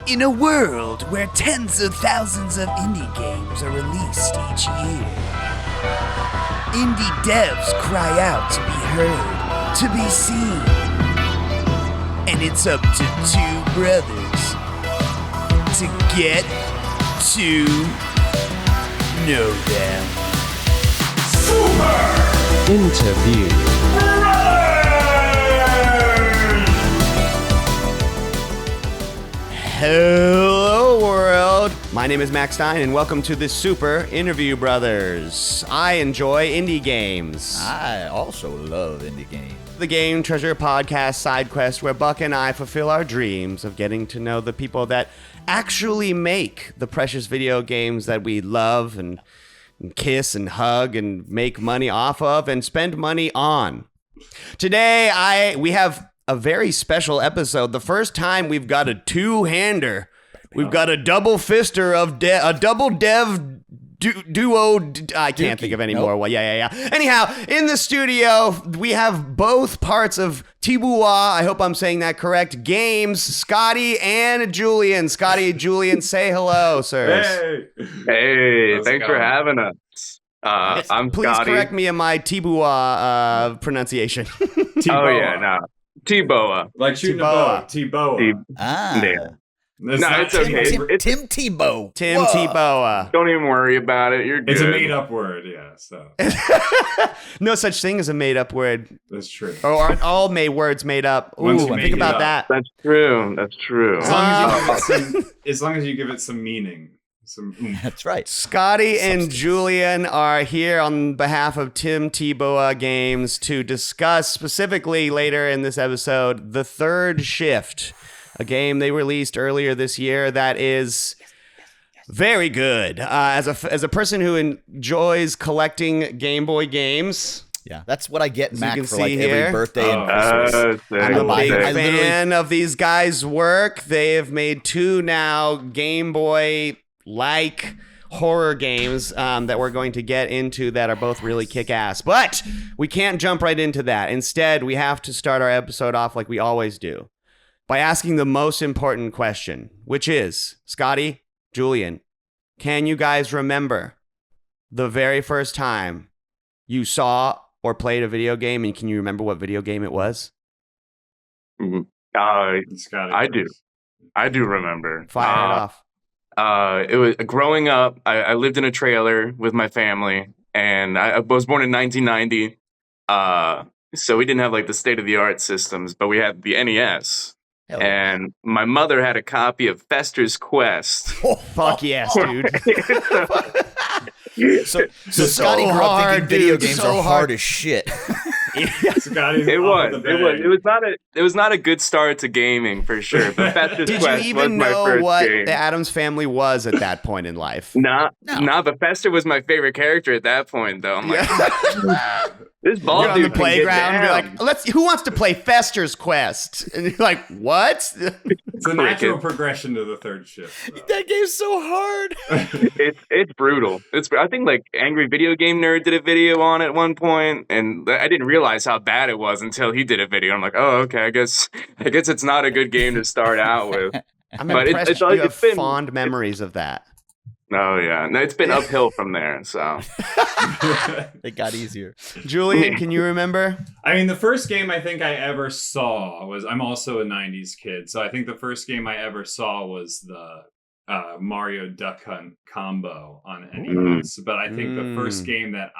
In a world where tens of thousands of indie games are released each year, indie devs cry out to be heard, to be seen. And it's up to two brothers to get to know them. Super Interview. Hello world! My name is Max Stein and welcome to the Super Interview Brothers. I enjoy indie games. I also love indie games. The Game Treasure Podcast side quest where Buck and I fulfill our dreams of getting to know the people that actually make the precious video games that we love and kiss and hug and make money off of and spend money on. Today we have a very special episode. The first time we've got a two-hander. We've got a double fister of a double dev duo. I can't think of any more. Well, yeah. Anyhow, in the studio, we have both parts of Teebowah. I hope I'm saying that correct. Games, Scottie and Julian. Scottie and Julian, say hello, sirs. Hey, thanks for having us. I'm Please Scottie. correct me in my Teebowah pronunciation. Oh yeah, no. Teebowah. Like shooting a bow. Teebowah. Yeah. No, it's okay. Tim Tebow. Tim Teebowah. Don't even worry about it. You're good. It's a made-up word, yeah. So No such thing as a made-up word. that's true. Or aren't all words made up? Once you Ooh, make think it about up. that. That's true. That's true. As long as you give it some meaning. That's right. Scottie and Julian are here on behalf of Tim Teebowah Games to discuss specifically later in this episode The Third Shift, a game they released earlier this year that is very good. As a person who enjoys collecting Gameboy games, Yeah, that's what I get As Mac you can for see like here. every birthday and Christmas. I'm a big I literally- fan of these guys' work. They have made two now Game Boy like horror games that we're going to get into that are both really kick-ass. But we can't jump right into that. Instead, we have to start our episode off like we always do by asking the most important question, which is, Scottie, Julian, can you guys remember the very first time you saw or played a video game, and can you remember what video game it was? I do. I do remember. Fire it off. It was growing up. I lived in a trailer with my family, and I was born in 1990. So we didn't have like the state of the art systems, but we had the NES. Hell yeah. And my mother had a copy of Fester's Quest. Fuck yes, dude. So Scottie grew up hard, thinking video dude, games so are hard hard. as shit. Scotty's It off was. the bag. It was not a good start to gaming for sure. But Fester's Did you Quest even was my know first what game. the Addams Family was at that point in life? Nah, No. but Fester was my favorite character at that point, though. I'm like, this ball You're on the dude can get playground, you're down. like, who wants to play Fester's Quest? And you're like, what? It's a natural progression to the third shift. though. That game's so hard. It's brutal. I think like Angry Video Game Nerd did a video on it at one point, and I didn't realize how bad it was until he did a video. I'm like, oh, okay, I guess it's not a good game to start out with. I'm But impressed you have it's been- fond memories of that. Oh yeah, no, it's been uphill from there. So It got easier. Julian, can you remember? I mean, the first game I think I ever saw was, I'm also a 90s kid, so I think the first game I ever saw was the Mario Duck Hunt combo on NES. But I think the first game that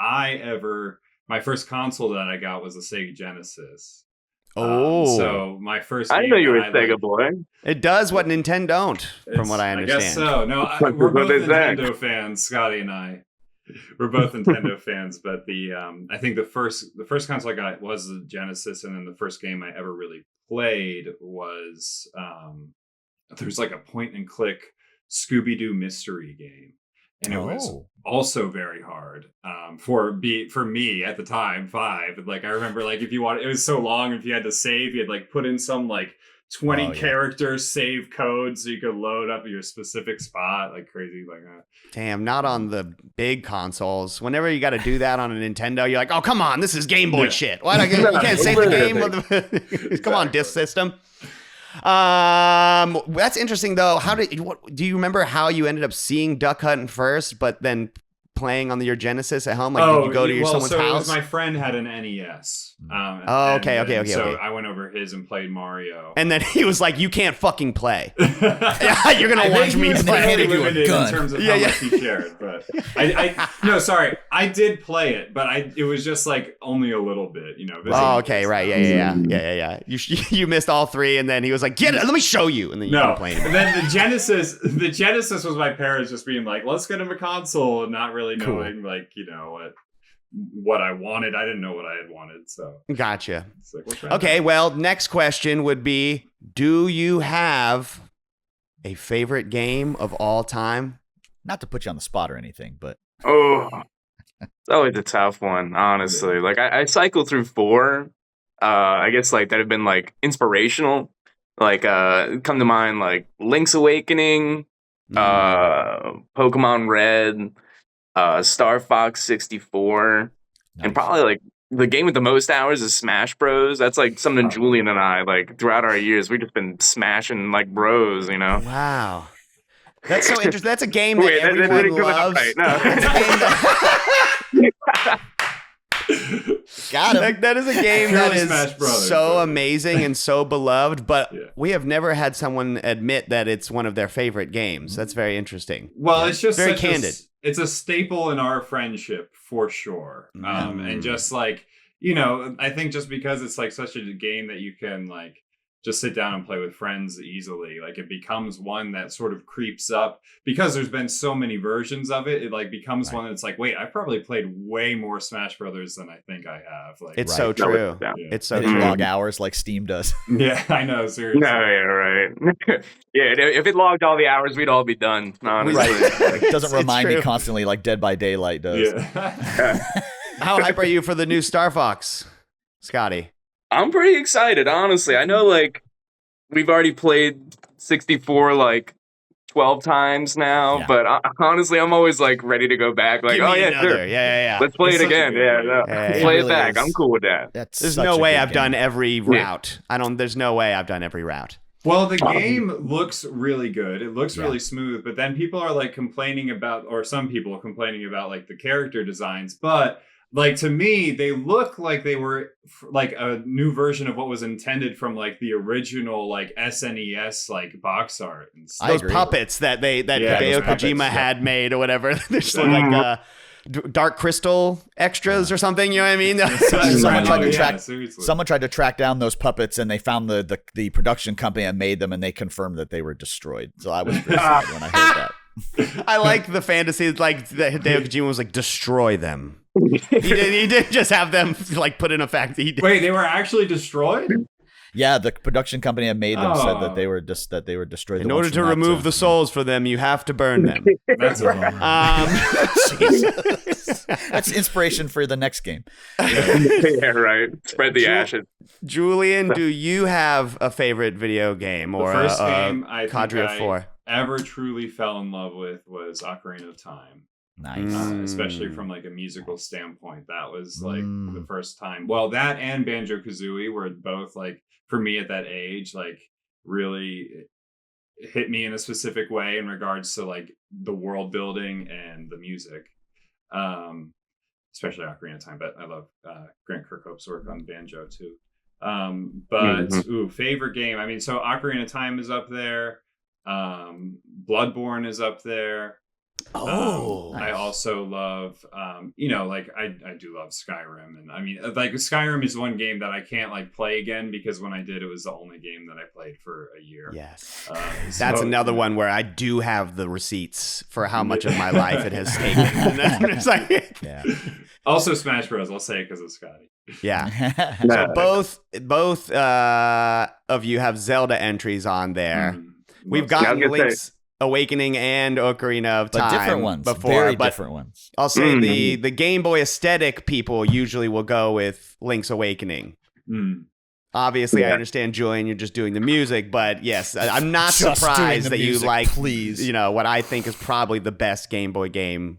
my first console that I got was a Sega Genesis. So my first I game didn't know you were that a Sega boy. It does what Nintendo don't, from what I I understand. guess so. No, we're What both is that? Nintendo fans, Scottie and I. We're both Nintendo fans, but I think the first console I got was the Genesis, and then the first game I ever really played was there's like a point and click Scooby-Doo mystery game, and it was also very hard for me at the time, 5. Like I remember, like if you want, it was so long. If you had to save, you had like put in some like 20 characters save code so you could load up your specific spot, like crazy, like Damn, not on the big consoles. Whenever you got to do that on a Nintendo, you're like, oh, come on, this is Game Boy shit. Why don't you can't save the game? Come on, disk system. That's interesting though. Do you remember how you ended up seeing Duck Hunt first, but then playing on your Genesis at home? Like, did you go to someone's so house? My friend had an NES. Okay. So I went over his and played Mario. And then he was like, "You can't fucking play. You're gonna watch me play." In terms of how much he cared, but I did play it, but it was just like only a little bit, Okay, right, yeah. You missed all three, and then he was like, "Get it, let me show you," and then you couldn't play anymore. And then the Genesis was my parents just being like, "Let's get him a console," and not really knowing what I wanted. I didn't know what I had wanted, so gotcha. Like, okay, well, next question would be: do you have a favorite game of all time? Not to put you on the spot or anything, but it's always a tough one, honestly. Yeah. Like I cycle through 4. I guess like that have been like inspirational. Like come to mind like Link's Awakening, Pokemon Red, Star Fox 64, and probably like the game with the most hours is Smash Bros. That's like something Julian and I like throughout our years we've just been smashing like bros, Wow. That's so interesting. That's a game that Wait, everyone that didn't come loves. out right. No. got him. That is a game that is Smash Brothers, so amazing and so beloved, but Yeah. we have never had someone admit that it's one of their favorite games. That's very interesting. Well, it's just Very such candid. It's a staple in our friendship for sure. And just like, I think just because it's like such a game that you can like just sit down and play with friends easily, like it becomes one that sort of creeps up because there's been so many versions of it. It like becomes one that's like, wait, I've probably played way more Smash Brothers than I think I have. Like, It's so true. Yeah. It's so They didn't true. log hours like Steam does. yeah, I know, seriously. No, yeah, right. Yeah, if it logged all the hours, we'd all be done. Honestly. It doesn't It's remind me true. constantly like Dead by Daylight does. Yeah. How hype are you for the new Star Fox, Scotty? I'm pretty excited, honestly. I know, like, we've already played 64, like, 12 times now, Yeah. but honestly, I'm always, like, ready to go back. Like, Give me oh, yeah, another. sure. Yeah. Let's play It's it such a again. good Yeah, game. no. Yeah, Play it it back. really is. I'm cool with that. That's There's such no a way good I've game. done every route. There's no way I've done every route. Well, the game looks really good. It looks really smooth, but then people are like complaining about, or some people are complaining about like the character designs. But like to me, they look like they were like a new version of what was intended from like the original like SNES like box art and stuff. I Those agree. puppets that Yeah, Hideo those puppets, Kojima yeah. had made or whatever. They just look like dark crystal extras or something. You know what I mean? Someone tried to Yeah, track. seriously. Someone tried to track down those puppets, and they found the production company that made them, and they confirmed that they were destroyed. So I was very sad when I heard that. I like the fantasy, like that Hideo Kojima was like, destroy them. He didn't just have them like put in a factory. He did. Wait, they were actually destroyed? Yeah, the production company that made them said that Oh. they were destroyed. In The order ones to from that, remove the souls for them, you have to burn them. That's a That's inspiration for the next game. Yeah, right. Spread the ashes. Julian, do you have a favorite video game or the first a game I cadre think of I four? ever truly fell in love with was Ocarina of Time. Nice. Especially from like a musical standpoint. That was like Mm. the first time. Well, that and Banjo-Kazooie were both like, for me at that age, like really hit me in a specific way in regards to like the world building and the music. Especially Ocarina of Time, but I love Grant Kirkhope's work on banjo too. Favorite game. I mean, so Ocarina of Time is up there. Bloodborne is up there. Oh, I also love, like I do love Skyrim, and I mean, like Skyrim is one game that I can't like play again because when I did, it was the only game that I played for a year. yes. so- That's another one where I do have the receipts for how much of my life it has taken. And it's like, Yeah. Also, Smash Bros. I'll say it because of Scotty. yeah. So both of you have Zelda entries on there. We've Love gotten Yeah, I was gonna Link's Awakening and Ocarina of But Time different ones. before, Very but different ones. I'll say the Game Boy aesthetic people usually will go with Link's Awakening. Mm. Obviously, I Yeah. understand, Julian, you're just doing the music, but yes, I'm not Just doing surprised the that you music, like, please. what I think is probably the best Game Boy game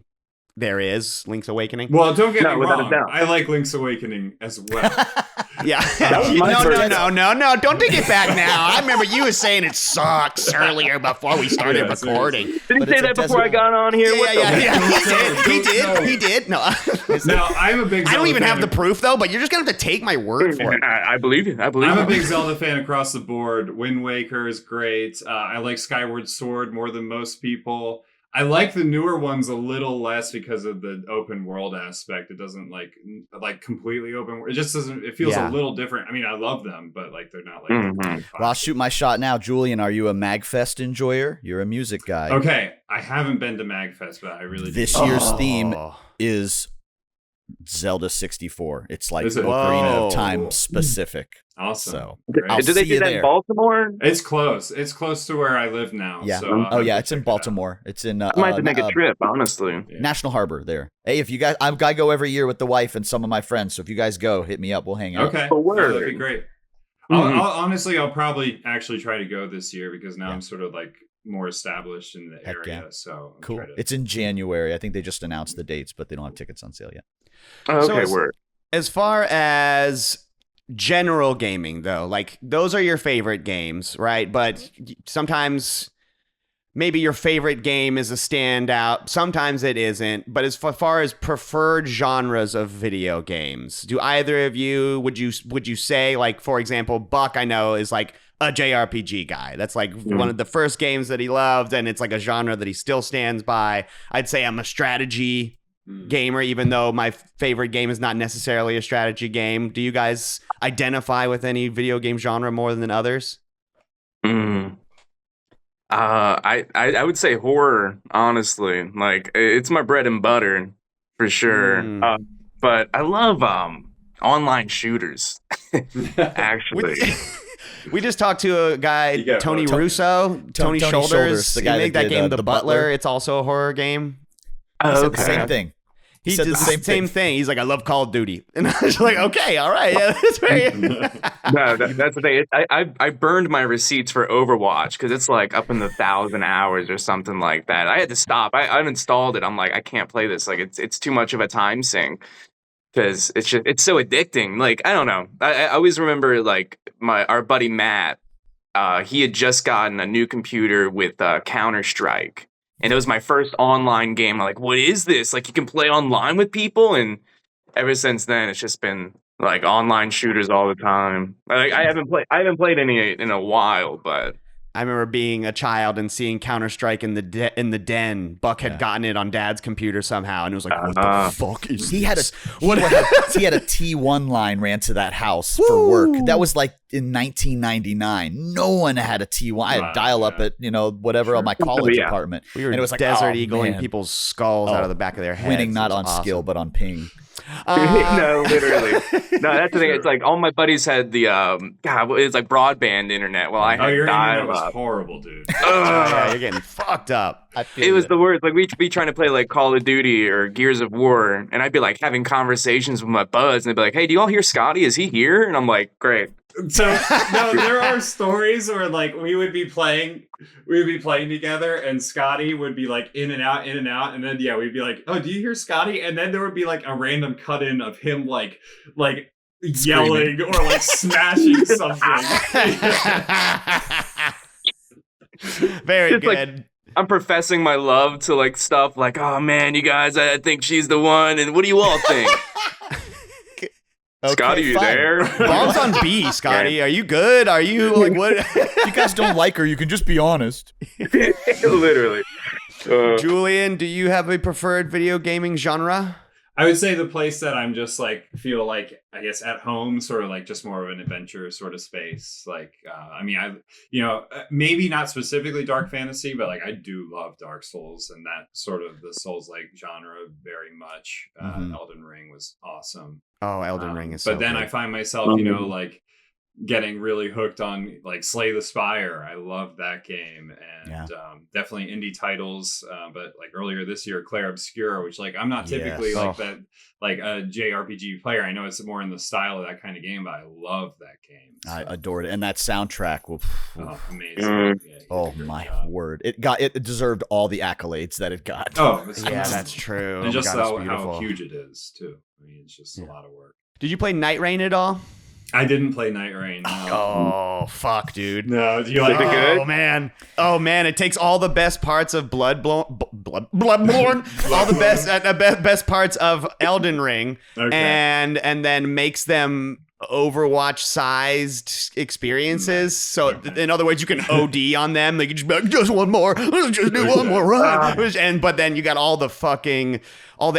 there is Link's Awakening. Well, don't get No, me without a wrong. doubt. I like Link's Awakening as well. Yeah. was my first- No. Don't take it back now. I remember you were saying it sucks earlier before we started Yes, recording. Did But he it's say a that before I desert- got on here? What the Yeah. He did. No. Now, I'm a big I don't Zelda even fan have the proof though, but you're just gonna have to take my word for it. I believe you. I believe I'm a you. big Zelda fan across the board. Wind Waker is great. I like Skyward Sword more than most people. I like the newer ones a little less because of the open world aspect. It doesn't like completely open. It just doesn't. It feels Yeah. a little different. I mean, I love them, but like they're not like. Mhm. Well, I'll shoot my shot now. Julian, are you a MagFest enjoyer? You're a music guy. Okay, I haven't been to Magfest, but I really This do. year's theme Oh. is Zelda 64. It's like Is it? Ocarina Whoa. of Time specific. Awesome. So, Great. I'll Did they see do you that there. in Baltimore? It's close. It's close to where I live now. Yeah. So Oh yeah, it's in Baltimore. It's in I might have to make a trip, honestly. National Harbor there. Hey, if you guys, I go every year with the wife and some of my friends. So if you guys go, hit me up. We'll hang out. Okay. Oh, word. That'd be great. Mhm. Honestly, I'll probably actually try to go this year because now Yeah. I'm sort of like more established in the Heck area. yeah. So I'll Cool. try to- It's in January. I think they just announced the dates, but they don't have tickets on sale yet. Oh, So okay, it's- word. As far as general gaming, though, like those are your favorite games, right? But sometimes maybe your favorite game is a standout. Sometimes it isn't. But as far as preferred genres of video games, do either of you would you say, like, for example, Buck, I know, is like a JRPG guy. That's like one of the first games that he loved, and it's like a genre that he still stands by. I'd say I'm a strategy gamer, even though my favorite game is not necessarily a strategy game. Do you guys identify with any video game genre more than others? Mm. I would say horror, honestly. Like it's my bread and butter for sure. Mm. But I love online shooters. Actually, We just talked to a guy, You got Tony one. Russo, Tony Shoulders. the He guy made that that did, game, The The Butler. Butler. It's also a horror game. He Oh, said okay. the same thing. He said did the the same same thing. He's like, I love Call of Duty. And I was like, okay, all right. Yeah, that's very... No, that's the thing. I burned my receipts for Overwatch because it's like up in the 1,000 hours or something like that. I had to stop. I uninstalled it. I'm like, I can't play this. Like, it's too much of a time sink because it's so addicting. Like, I don't know. I always remember like our buddy Matt. He had just gotten a new computer with Counter-Strike. And it was my first online game. I'm like, what is this? Like, you can play online with people? And ever since then, it's just been like online shooters all the time. Like, I haven't played any in a while, but I remember being a child and seeing Counter-Strike in the den. Buck had gotten it on Dad's computer somehow, and it was like, what the fuck is He had a this? he had a T1 line ran to that house for work. That was like in 1999. No one had a T1. I had Wow, dial up yeah. at whatever on my college Yeah. apartment. We were and it was like desert oh, eagling man. people's skulls out of the back of their heads. winning not It was on awesome. skill but on ping. no, literally. No, that's the thing. It's like all my buddies had the it's like broadband internet. Well, I Oh, had your internet dial was up. horrible, dude. Yeah, you're getting fucked up. I feel It was ya. the worst. Like we'd be trying to play like Call of Duty or Gears of War, and I'd be like having conversations with my buds, and they'd be like, "Hey, do you all hear Scotty? Is he here?" And I'm like, "Great." So no, there are stories where like we would be playing together, and Scotty would be like in and out, and then we'd be like, "Oh, do you hear Scotty?" And then there would be like a random cut in of him like yelling or like smashing something. Very It's like- good. I'm professing my love to like stuff like, "Oh man, you guys, I think she's the one." And what do you all think? Okay, Scotty, you fine. there? Bomb's on B, Scotty. Are you good? Are you like what? If you guys don't like her, you can just be honest. Literally. Julian, do you have a preferred video gaming genre? I would say the place that I'm just like feel like I guess at home, sort of like just more of an adventure sort of space. Like maybe not specifically dark fantasy, but like I do love Dark Souls and that sort of the Souls like genre very much. Mhm. Elden Ring was awesome. Oh, Elden Ring is. But so then good. I find myself, like getting really hooked on like Slay the Spire. I love that game, and definitely indie titles. But like earlier this year, Clair Obscur, which like I'm not typically like that, like a JRPG player. I know it's more in the style of that kind of game, but I love that game. So. I adored it, and that soundtrack. Amazing! Oh my word! It deserved all the accolades that it got. Oh, that's true. And just how huge it is too. I mean, it's just a lot of work. Did you play Night Rain at all? I didn't play Night Rain. No. Oh fuck, dude! No, do you like it good? Oh man! It takes all the best parts of Bloodborne, all the best parts of Elden Ring, and then makes them Overwatch-sized experiences. So, in other words, you can OD on them. They can just be like, just one more, let's just do one more run. But then you got all the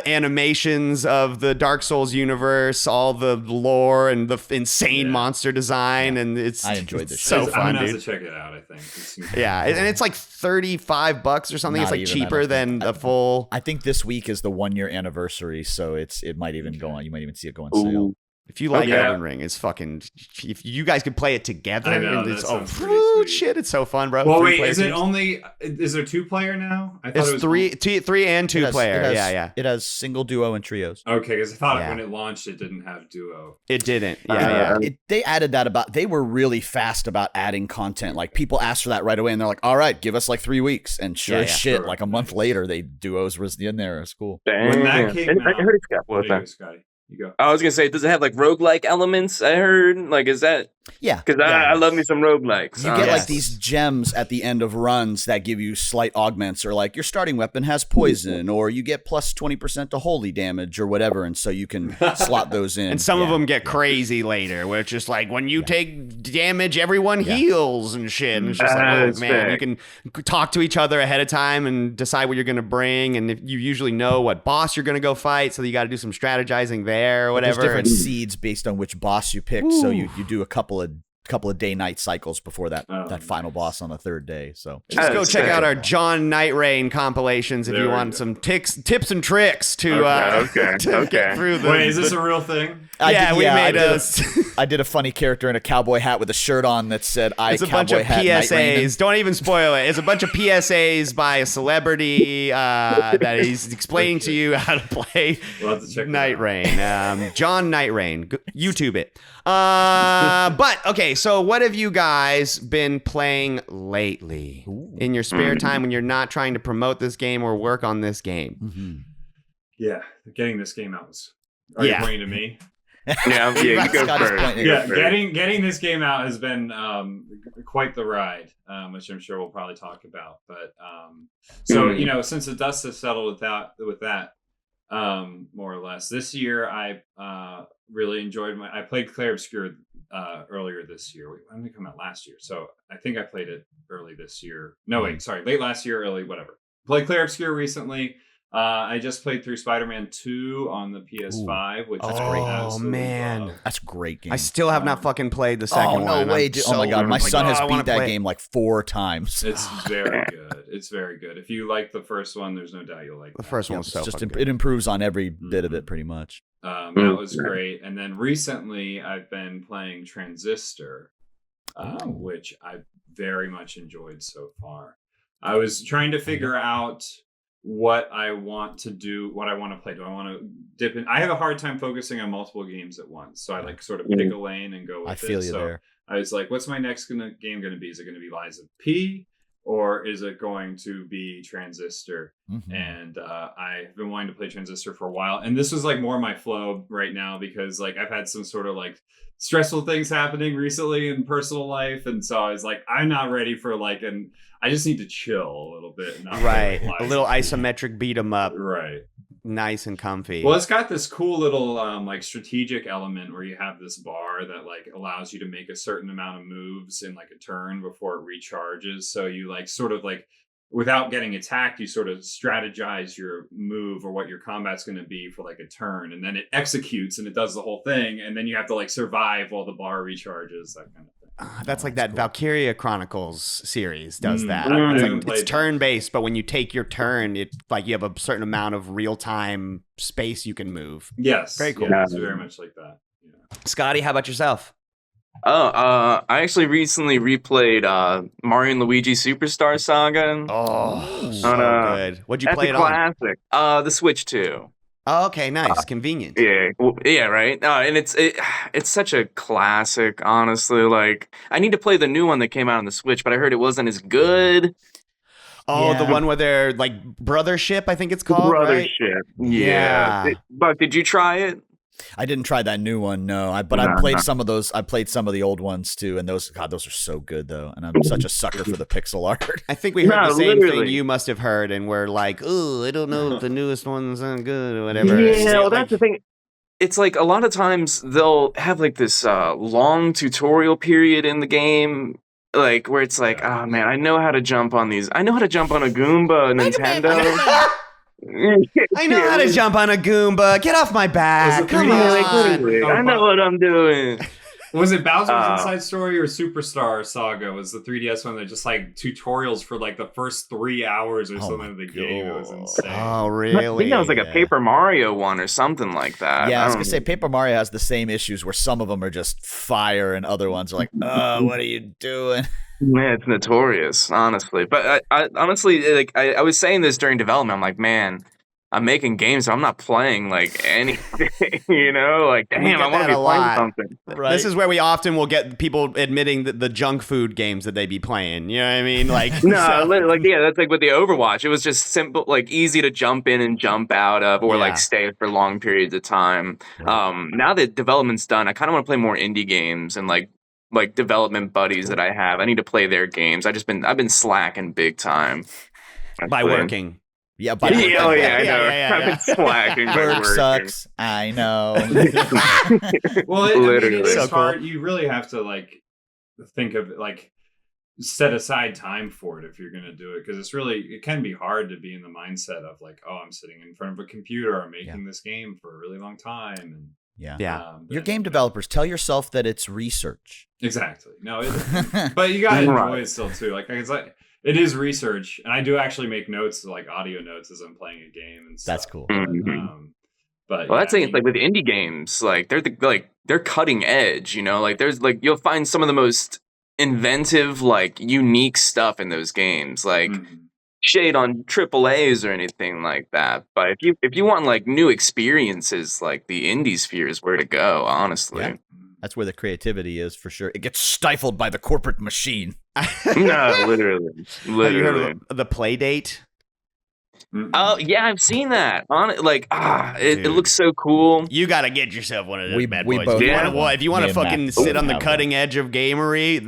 animations of the Dark Souls universe, all the lore and the insane monster design, and I enjoyed this. So fun, I'm gonna dude. have to check it out. I think. And it's like $35 or something. It's like cheaper than the full. I think this week is the 1 year anniversary, so it might even go on. You might even see it go on sale. If you like Elden Ring, it's fucking. If you guys could play it together, I know, shit, it's so fun, bro. Well, wait, is there 2-player now? I thought it's three and 2 player. It has single, duo, and trios. Okay, because I thought when it launched, it didn't have duo. It didn't. They added that they were really fast about adding content. Like people asked for that right away, and they're like, "All right, give us like 3 weeks." And sure as shit, like a month later, duos was in there. It's cool. When that came out, I heard it's got Scotty. You go. I was gonna say, does it have like roguelike elements? I heard, like, is that? Yeah, because I love me some roguelikes. You get like these gems at the end of runs that give you slight augments, or like your starting weapon has poison, or you get plus 20% to holy damage, or whatever, and so you can slot those in. And some of them get crazy later, where it's just like when you take damage, everyone heals and shit. And it's just like, oh man, you can talk to each other ahead of time and decide what you're gonna bring, and if you usually know what boss you're gonna go fight, so you got to do some strategizing there, or whatever. There's different seeds based on which boss you pick, so you do a couple of day-night cycles before that final boss on the third day. So just go check out our John Night Rain compilations if you want some tips and tricks to get through the. Wait, is this a real thing? I did a funny character in a cowboy hat with a shirt on that said "I It's a cowboy bunch of hat PSAs. Don't even spoil it. It's a bunch of PSAs by a celebrity that he's explaining to you how to play Night Rain. John Night Rain. YouTube it. But okay, so what have you guys been playing lately in your spare time when you're not trying to promote this game or work on this game? Mm-hmm. Yeah, getting this game out was. Are you pointing to me? You go first. Getting this game out has been quite the ride, which I'm sure we'll probably talk about. But since the dust has settled with that, more or less, this year I really enjoyed I played Clair Obscur earlier this year. When did it come out? Last year. So I think I played it early this year. No, wait, sorry, late last year, early whatever. Played Clair Obscur recently. I just played through Spider-Man 2 on the PS5, which is great. Oh man, that's a great game. I still have not fucking played the second one. Oh no way! Oh my god, my son has beat that game like 4 times. It's very good. It's very good. If you like the first one, there's no doubt you'll like the first one. Was so just it improves on every bit of it, pretty much. That was great. And then recently, I've been playing Transistor, which I very much enjoyed so far. I was trying to figure out what I want to do, what I want to play. Do I want to dip in? I have a hard time focusing on multiple games at once. So I like sort of pick a lane and go with it. I feel you there. I was like, what's my next game going to be? Is it going to be Lies of P? Or is it going to be Transistor? Mm-hmm. And I've been wanting to play Transistor for a while. And this was like more my flow right now because like I've had some sort of like stressful things happening recently in personal life. And so I was like, I'm not ready for I just need to chill a little bit. Right. A little isometric beat 'em up. Right. Nice and comfy. Well, it's got this cool little like strategic element where you have this bar that like allows you to make a certain amount of moves in like a turn before it recharges. So you like sort of like without getting attacked, you sort of strategize your move or what your combat's going to be for like a turn, and then it executes and it does the whole thing, and then you have to like survive while the bar recharges, that kind of thing. That's like that cool. Valkyria Chronicles series does that. It's turn-based, but when you take your turn, it like you have a certain amount of real-time space you can move. Yes. Very cool. Yeah, it's very much like that. Yeah. Scotty, how about yourself? I actually recently replayed Mario and Luigi Superstar Saga. Oh, so On, good. What'd you That's play a it on? classic. The Switch 2. Oh, okay, nice, convenient. Yeah, yeah, right. And it's such a classic, honestly. Like, I need to play the new one that came out on the Switch, but I heard it wasn't as good. Oh, the Yeah. one where they're like brothership, I think it's called, right? Brothership. Yeah. Buck, did you try it? I didn't try that new one, no. But I played some of those. I played some of the old ones too, and those are so good though. And I'm such a sucker for the pixel art. I think we heard No, the same literally. thing you must have heard, and we're like, "Oh, I don't know if the newest ones are good or whatever." Yeah, well, Like, that's the thing. It's like a lot of times they'll have like this long tutorial period in the game, like where it's like, oh man, I know how to jump on these. I know how to jump on a Goomba, Nintendo. I know how to jump on a Goomba. Get off my back. Come on. I know what I'm doing. Was it Bowser's Inside Story or Superstar Saga? Was the 3DS one that just like tutorials for like the first 3 hours or something of the game? It was insane. Oh, I really? think that was like a Paper Mario one or something like that. Yeah, I was gonna say Paper Mario has the same issues where some of them are just fire and other ones are like, oh, what are you doing? Man, it's notorious, honestly. But I honestly, like, I was saying this during development. I'm like, man, I'm making games, so I'm not playing like anything. You know, like, We damn, get I want that to be a playing lot. something. Right. This is where we often will get people admitting that the junk food games that they be playing. You know what I mean? Like, No, so- like yeah, that's like with the Overwatch. It was just simple, like easy to jump in and jump out of, or Yeah. like stay for long periods of time. Now that development's done, I kind of want to play more indie games and like development buddies that I have. I need to play their games. I've been slacking big time by Playing- working. Yeah, but Yeah, oh yeah, I know. Yeah. I've been slacking. by work working. sucks. I know. Well, I mean, Literally. it is So cool. hard. You really have to like think of like set aside time for it if you're going to do it, because it can be hard to be in the mindset of like, oh, I'm sitting in front of a computer, I'm making this game for a really long time, and Yeah. Yeah. You're game developers. Tell yourself that it's research. Exactly. No, but you gotta enjoy Right. it still too. Like it's like it is research, and I do actually make notes, like audio notes, as I'm playing a game and stuff. That's cool. But Well, that's yeah, the thing. It's like with indie games, like they're cutting edge. You know, like there's like you'll find some of the most inventive, like unique stuff in those games. Like shade on AAAs or anything like that. But if you want like new experiences, like the indie sphere is where to go. Honestly, Yeah. That's where the creativity is for sure. It gets stifled by the corporate machine. no, literally. Have you heard Literally. of the play date? Oh yeah, I've seen that. On it, like it Dude. looks so cool. You got to get yourself one of those We bad both boys. If you have wanna- if you want Me to and fucking Matt sit on the have cutting edge of gamery,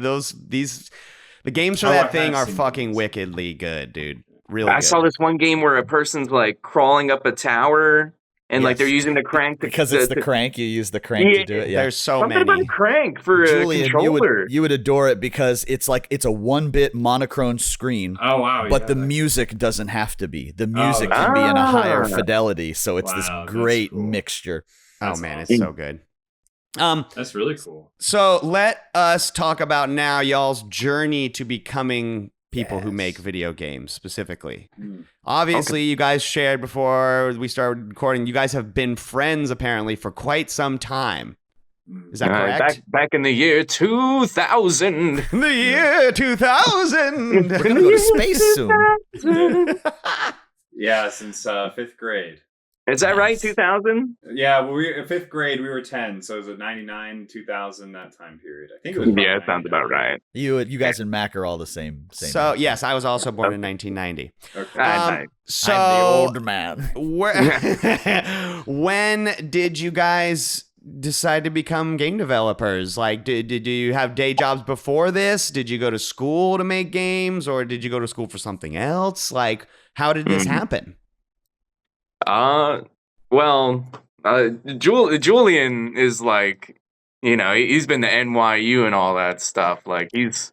the games for Oh, that I thing have are seen fucking those. wickedly good, dude. Really I good. saw this one game where a person's like crawling up a tower, and like Yes. they're using the crank to, Because it's the to- crank. You use the crank to do it. Yeah. There's so something about many. a crank for Julian, a controller. you would adore it because it's like it's a 1-bit monochrome screen. Oh wow! But yeah, the that- music doesn't have to be. The music that's can be in a higher Ah. fidelity, so it's Wow, this that's great cool. mixture. Oh That's man, awesome. it's so good. That's really cool. So let us talk about now y'all's journey to becoming people who make video games specifically. Obviously, you guys shared before we started recording, you guys have been friends apparently for quite some time. Is that correct? Back in the year 2000. The year 2000. We're gonna go to space soon. Yeah, since fifth grade. Is that right? 2000? Yeah, well, we in fifth grade we were 10, so it was at 99, 2000, that time period. I think it was. Yeah, it sounds about right. You guys and Mac are all the same. So, age. yes, I was also born in 1990. Okay. Nice. So, I'm the old man. when did you guys decide to become game developers? Like, did you have day jobs before this? Did you go to school to make games, or did you go to school for something else? Like, how did this happen? Well, Julian is like, you know, he's been to NYU and all that stuff. Like he's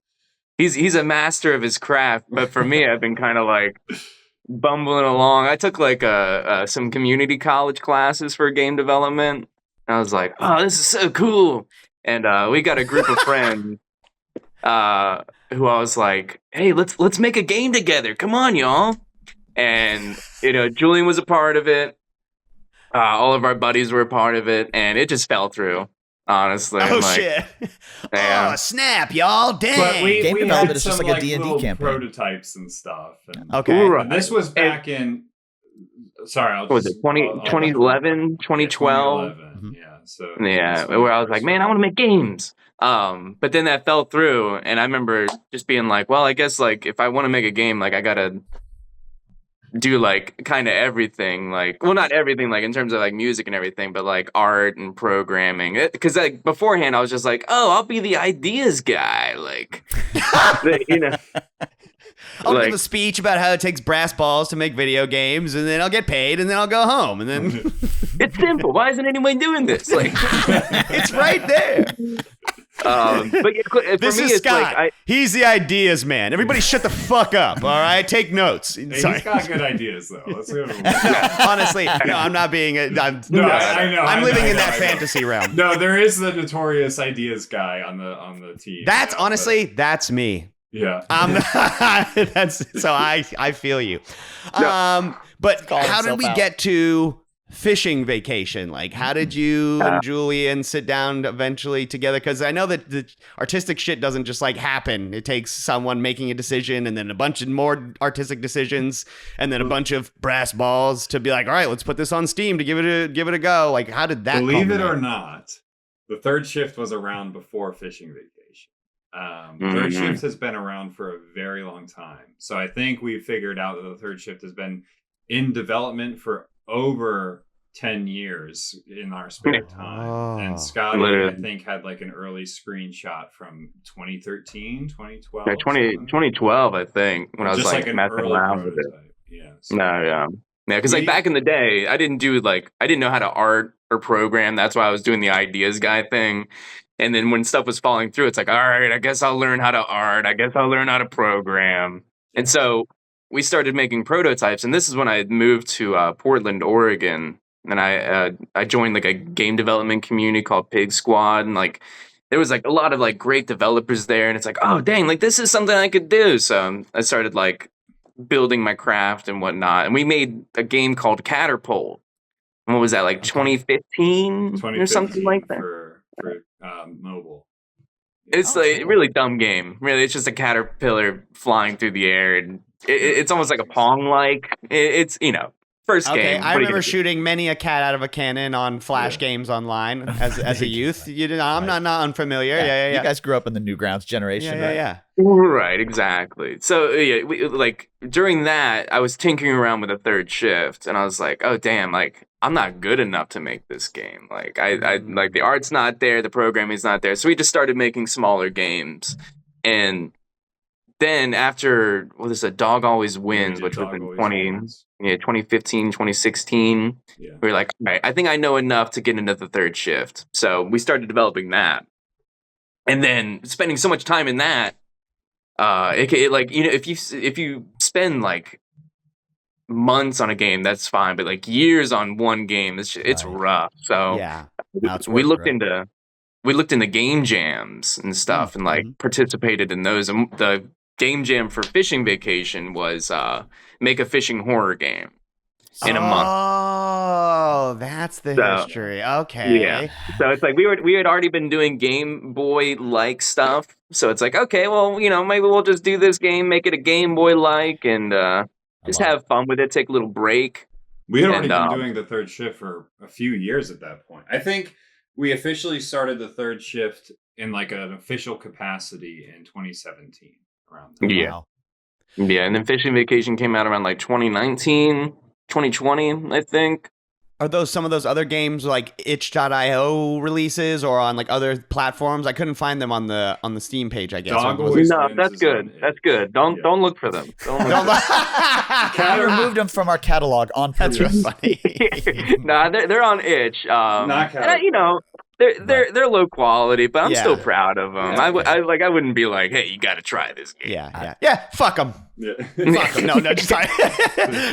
a master of his craft. But for me, I've been kind of like bumbling along. I took like some community college classes for game development. And I was like, oh, this is so cool. And we got a group of friends who I was like, hey, let's make a game together. Come on, y'all. And, you know, Julian was a part of it. All of our buddies were a part of it, and it just fell through. honestly. Oh, I'm like, shit. yeah. Oh, snap, y'all. Dang. But we Game had development is some just like a D&D little campaign. prototypes and stuff. And, Okay. Right. and this was back in. Sorry, I'll What was just. it, 2011, 2012? 2011. Yeah. So Yeah, that's when where I we was like, first man, I started. want to make games. But then that fell through, and I remember just being like, well, I guess like if I want to make a game, like I gotta do like kind of everything, like, well, not everything, like in terms of like music and everything, but like art and programming. Because like beforehand, I was just like, oh, I'll be the ideas guy, like, you know. I'll like, give a speech about how it takes brass balls to make video games, and then I'll get paid, and then I'll go home, and then it's simple. Why isn't anyone doing this? Like, it's right there. but yeah, for This me, is it's Scott. like He's the ideas man. Everybody shut the fuck up, all right? Take notes. Hey, Sorry. he's got good ideas though. Let's go. Honestly, no, I'm not being I'm I know. I'm living in that I know. fantasy realm. No, there is the notorious ideas guy on the team. That's yeah, but- honestly, that's me. yeah. I'm not, that's so I feel you. But Call how did himself we out. get to fishing vacation? Like, how did you and Julian sit down eventually together? Because I know that the artistic shit doesn't just like happen. It takes someone making a decision and then a bunch of more artistic decisions and then a bunch of brass balls to be like, all right, let's put this on Steam to give it a go. Like, how did that Believe it or culminate? not, the third shift was around before fishing vacation. Third shift has been around for a very long time. So I think we figured out that the third shift has been in development for over 10 years in our spare time. Oh. And Scotty, Literally. I think, had like an early screenshot from 2013, 2012. yeah, 2012, I think, when I was Just like an messing early around with it. prototype. Yeah. So No, yeah. Yeah, because like We- back in the day, I didn't know how to art or program. That's why I was doing the ideas guy thing. And then when stuff was falling through, it's like, all right, I guess I'll learn how to art. I guess I'll learn how to program. And so we started making prototypes. And this is when I had moved to Portland, Oregon. And I joined like a game development community called Pig Squad. And like there was like a lot of like great developers there. And it's like, oh, dang, like this is something I could do. So I started like building my craft and whatnot. And we made a game called Catapult. And what was that, like 2015 or something like that? For mobile. It's like a really dumb game. Really, it's just a caterpillar flying through the air, and it's almost like a Pong-like. It's first Okay, game. I What are you remember gonna do? shooting many a cat out of a cannon on Flash games online as a youth. I'm not unfamiliar. Yeah. You guys grew up in the Newgrounds generation, right? Yeah. Right, exactly. So yeah, like during that, I was tinkering around with a third shift, and I was like, oh damn, like I'm not good enough to make this game. Like I like the art's not there, the programming's not there. So we just started making smaller games, and then after a Dog Always Wins, which was in 2015, 2016, Yeah. we were like, all right, I think I know enough to get into the third shift. So we started developing that, and then spending so much time in that. If you spend like months on a game, that's fine, but like years on one game, it's Right. rough. So Yeah. Now it's we work, looked right? into game jams and stuff, and like participated in those. And the game jam for Fishing Vacation was make a fishing horror game in a month. Oh, that's the So, history. Okay. Yeah. So it's like we had already been doing Game Boy like stuff. So it's like, okay, well, maybe we'll just do this game, make it a Game Boy like, and just love have fun with it, take a little break. We had already And, been doing the third shift for a few years at that point. I think we officially started the third shift in like an official capacity in 2017 around that. Yeah. Wow. Yeah, and then Fishing Vacation came out around like 2019, 2020, I think. Are those some of those other games like itch.io releases or on like other platforms? I couldn't find them on the Steam page, I guess. Dog Or was Always it- No, Wins that's is good. on That's it. good. Don't Yeah. don't look for them. Don't look Don't for them. We removed them from our catalog on That's purpose. really funny. Nah, they're on itch. Not And they're low quality, but I'm Yeah. still proud of them. Yeah. I wouldn't be like, hey, you got to try this game. Yeah. Fuck them. Yeah. Fuck 'em. No, just sorry.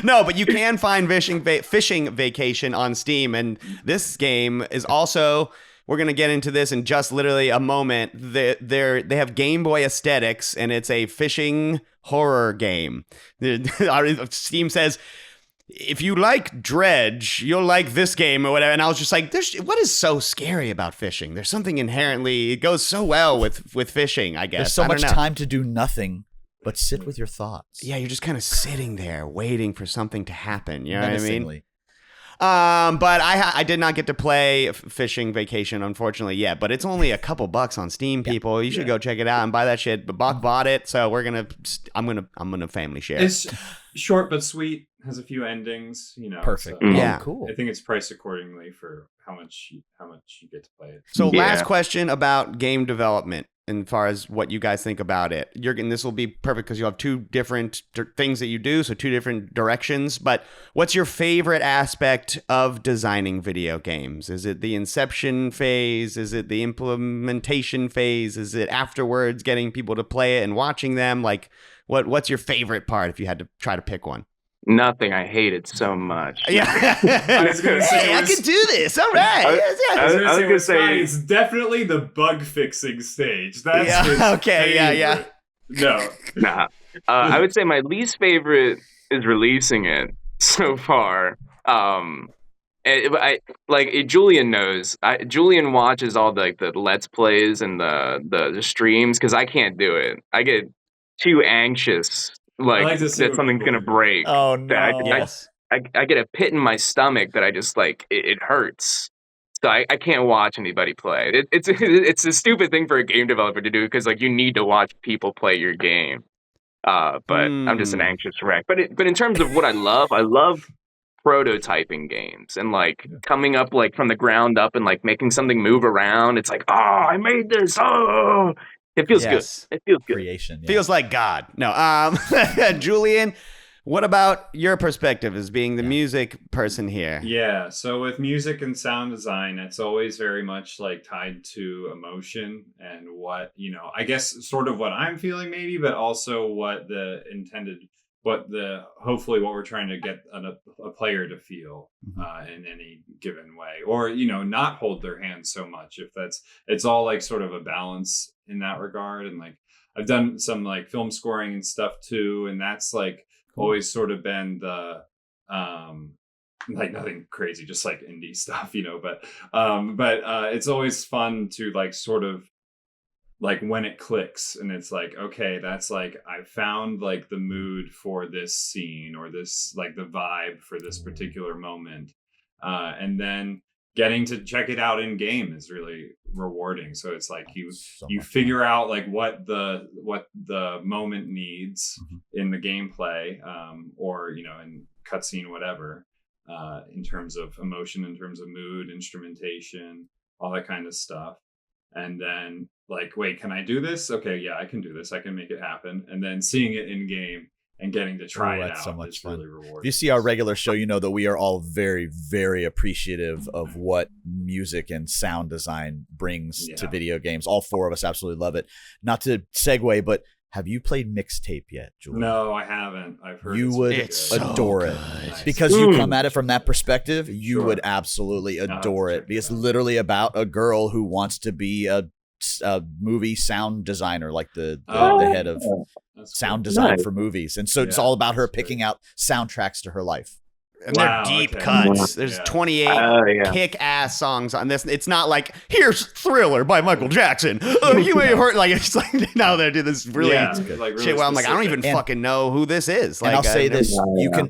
No, but you can find Fishing Vacation on Steam, and this game is also. We're gonna get into this in just literally a moment. They have Game Boy aesthetics, and it's a fishing horror game. Steam says if you like Dredge, you'll like this game or whatever. And I was just like, what is so scary about fishing? There's something inherently, it goes so well with fishing, I guess. There's so I don't much know. time to do nothing but sit with your thoughts. Yeah, you're just kind of sitting there waiting for something to happen. You know what I mean? Menacingly. But I did not get to play Fishing Vacation, unfortunately, yet. But it's only a couple bucks on Steam, people. You should go check it out and buy that shit. But Buck bought it, so I'm gonna family share. It's short but sweet. Has a few endings. Perfect. So Yeah. Oh, cool. I think it's priced accordingly for how much you get to play it. So Yeah. last question about game development, as far as what you guys think about it. This will be perfect because you'll have two different things that you do, so two different directions. But what's your favorite aspect of designing video games? Is it the inception phase? Is it the implementation phase? Is it afterwards getting people to play it and watching them? Like, what's your favorite part if you had to try to pick one? Nothing. I hate it so much. Yeah, I was gonna say hey, I can do this. All right. I- Yes, yes. I was gonna with say- Scotty, it's definitely the bug fixing stage. That's Yeah, his okay, yeah. favorite. No, Nah. I would say my least favorite is releasing it so far. Julian knows. Julian watches all the Let's Plays and the streams because I can't do it. I get too anxious, I like like to see that what something's people gonna do. break. Oh That no. Yes. I get a pit in my stomach that I just like it hurts. So I can't watch anybody play. It's a stupid thing for a game developer to do because like you need to watch people play your game. But I'm just an anxious wreck. But in terms of what I love prototyping games and like coming up like from the ground up and like making something move around. It's like, oh, I made this. Oh, it feels Yes. good. It feels good. Creation. Yeah. Feels like God. No. Julian, what about your perspective as being the music person here? Yeah, so with music and sound design, it's always very much like tied to emotion and what, I guess sort of what I'm feeling maybe, but also hopefully what we're trying to get a player to feel in any given way, or, not hold their hand so much. It's all like sort of a balance in that regard. And like, I've done some like film scoring and stuff too. And that's like, always sort of been the like nothing crazy, just like indie stuff, but it's always fun to like sort of like when it clicks and it's like, okay, that's like I found like the mood for this scene or this like the vibe for this particular moment, and then getting to check it out in game is really rewarding. So it's like you figure out like what the moment needs in the gameplay, or in cutscene, whatever, in terms of emotion, in terms of mood, instrumentation, all that kind of stuff. And then like, wait, can I do this? Okay, yeah, I can do this. I can make it happen. And then seeing it in game and getting to try it that's out so much is fun. really rewarding. If you see our regular show, you know that we are all very, very appreciative of what music and sound design brings to video games. All four of us absolutely love it. Not to segue, but have you played Mixtape yet, Julian? No, I haven't. I've heard You it's would really It's good. so adore it. good. Because you come at it from that perspective, you Sure. would absolutely adore check it. it It's out. literally about a girl who wants to be a movie sound designer, like the head of That's sound cool. design Nice. for movies. And so it's Yeah, all about her that's great. picking out soundtracks to her life. And Wow, they're deep okay. cuts. There's Yeah. 28 Yeah. kick-ass songs on this. It's not like, here's Thriller by Michael Jackson. You may have heard, like, it's like, no, they do this really Yeah, like really shit where I'm like, I don't specific. even fucking know who this is. Like, And I'll say I never- this,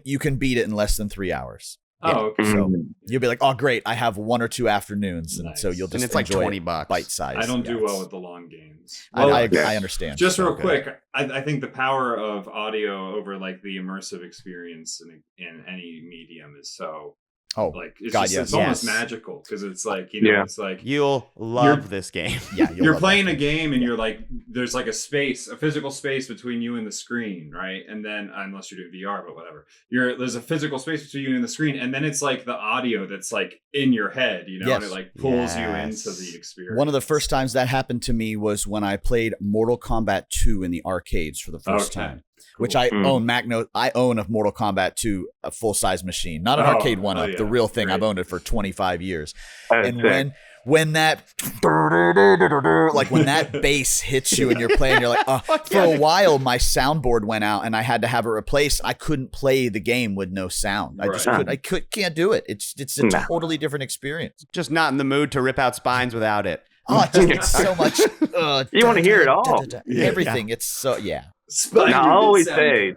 you can beat it in less than 3 hours. Oh, okay. So you'll be like, oh, great, I have 1 or 2 afternoons. And so Nice. you'll just And it's like enjoy $20. bite size. I don't do well with the long games. I Well, understand. just So real good. quick, I think the power of audio over like the immersive experience in any medium is so Oh, like it's God, just yes. it's almost Yes. magical because it's like Yeah. it's like You'll love this game. yeah, you're love playing that. a game and you're like there's like a physical space between you and the screen, right? And then unless you're doing VR, but whatever, there's a physical space between you and the screen, and then it's like the audio that's like in your head, and Yes. it like pulls you Yes. into the experience. One of the first times that happened to me was when I played Mortal Kombat 2 in the arcades for the first Okay. time. which I own. Mac knows I own a Mortal Kombat 2 a full size machine, not an arcade one up, the real thing. Great. I've owned it for 25 years, and when that like when that bass hits you and you're playing, you're like, for a while my soundboard went out and I had to have it replaced. I couldn't play the game with no sound. I can't do it. It's a totally different experience. Just not in the mood to rip out spines without it. Oh, it's so much. You want to hear it all. Everything. It's so I'll always say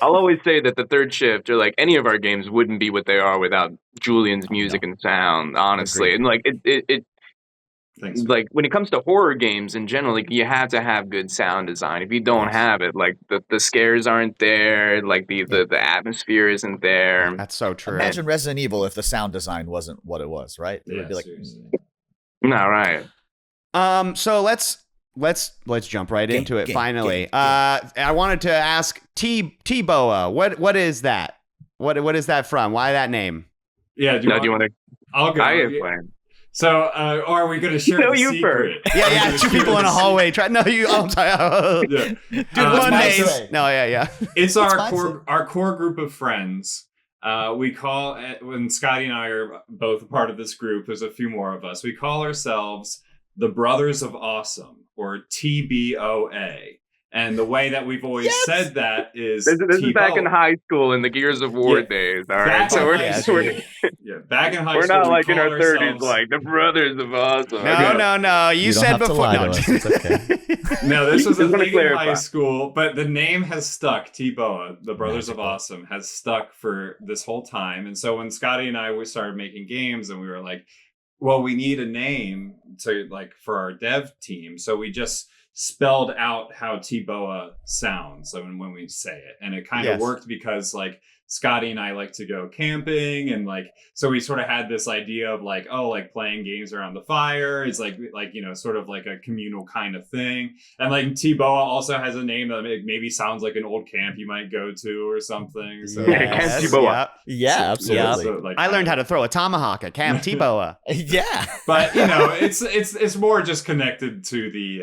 that the third shift or like any of our games wouldn't be what they are without Julian's music and sound, honestly. And like it like when it comes to horror games in general, like you have to have good sound design. If you don't have it, like the scares aren't there, like the atmosphere isn't there. That's so true. Imagine Resident Evil if the sound design wasn't what it was, right? It would be like no, right. So let's jump right into it. Finally, I wanted to ask Teebowah, what is that? What is that from? Why that name? Yeah. Do you want to? I'll go. So, are we going to share the secret? Yeah. Two people in a hallway. No, you. Oh, I'm sorry. Dude, one name. No, yeah. It's our core group of friends. We call when Scotty and I are both part of this group. There's a few more of us. We call ourselves the Brothers of Awesome, or TBOA. And the way that we've always said that is this is back in high school in the Gears of War days. All right, so we're back in high school. We're not like in our 30s, like the Brothers of Awesome. No. You said before. No, it's okay. No, this was a thing in high school, but the name has stuck. Teebowah, the Brothers of Awesome, has stuck for this whole time. And so when Scotty and I started making games, and we were like, well, we need a name to like for our dev team, so we just spelled out how Teebowah sounds when we say it, and it kind of worked because like Scotty and I like to go camping, and like so we sort of had this idea of like playing games around the fire is like sort of like a communal kind of thing, and like Teebowah also has a name that maybe sounds like an old camp you might go to or something. So Camp Teebowah. Yeah, absolutely. So, like, I learned how to throw a tomahawk at Camp Teebowah. But it's more just connected to the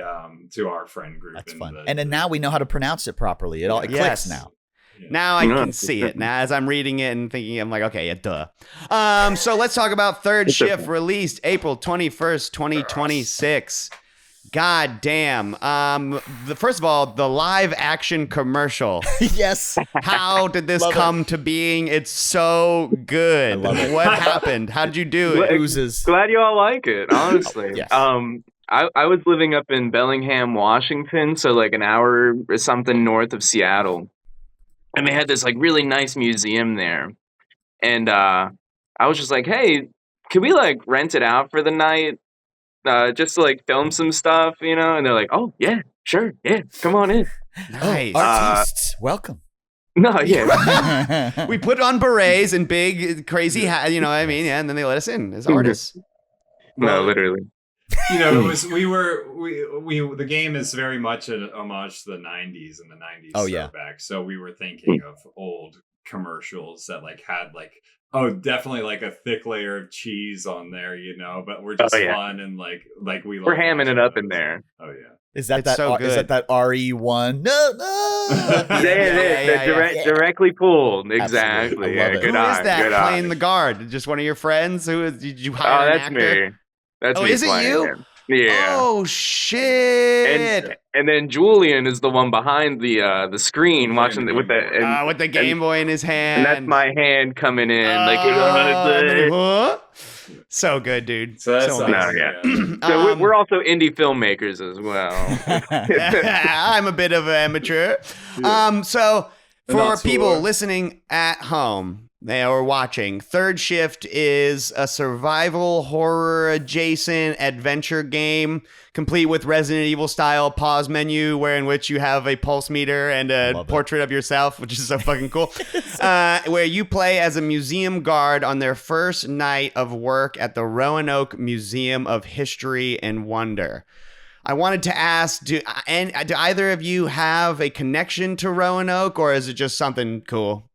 to our friend group. That's fun. And then now we know how to pronounce it properly. It clicks now. Yeah. Now I can see it. Now as I'm reading it and thinking, I'm like, okay, duh. So let's talk about Third Shift, released April 21st, 2026. God damn. First of all, the live action commercial. Yes. How did this come to being? It's so good. I love it. What happened? How did you do it? Oozes. Glad you all like it, honestly. Yes. I was living up in Bellingham, Washington, so like an hour or something north of Seattle. And they had this like really nice museum there. And I was just like, hey, can we like rent it out for the night? Just to like film some stuff, And they're like, oh, yeah, sure. Yeah, come on in. Nice. Artists, welcome. No, yeah. We put on berets and big crazy hats, you know what I mean? Yeah, and then they let us in as artists. No, literally. It was the game is very much an homage to the 90s and the 90s throwback. So we were thinking of old commercials that like had like definitely like a thick layer of cheese on there, but we're just fun and like we're hamming it up in there. Oh yeah. Is that that RE1? No. Directly pulled. Exactly. Yeah, Who is that playing the guard? Just one of your friends? Did you hire an actor? Me. That's me. Is it you? Him. Yeah. Oh shit! And then Julian is the one behind the screen watching with the Gameboy in his hand. And that's my hand coming in. So good, dude. So that's So we're also indie filmmakers as well. I'm a bit of an amateur. So for people listening at home, or watching, Third Shift is a survival horror adjacent adventure game, complete with Resident Evil style pause menu, in which you have a pulse meter and a portrait of yourself, which is so fucking cool. Where you play as a museum guard on their first night of work at the Roanoke Museum of History and Wonder. I wanted to ask, do either of you have a connection to Roanoke, or is it just something cool?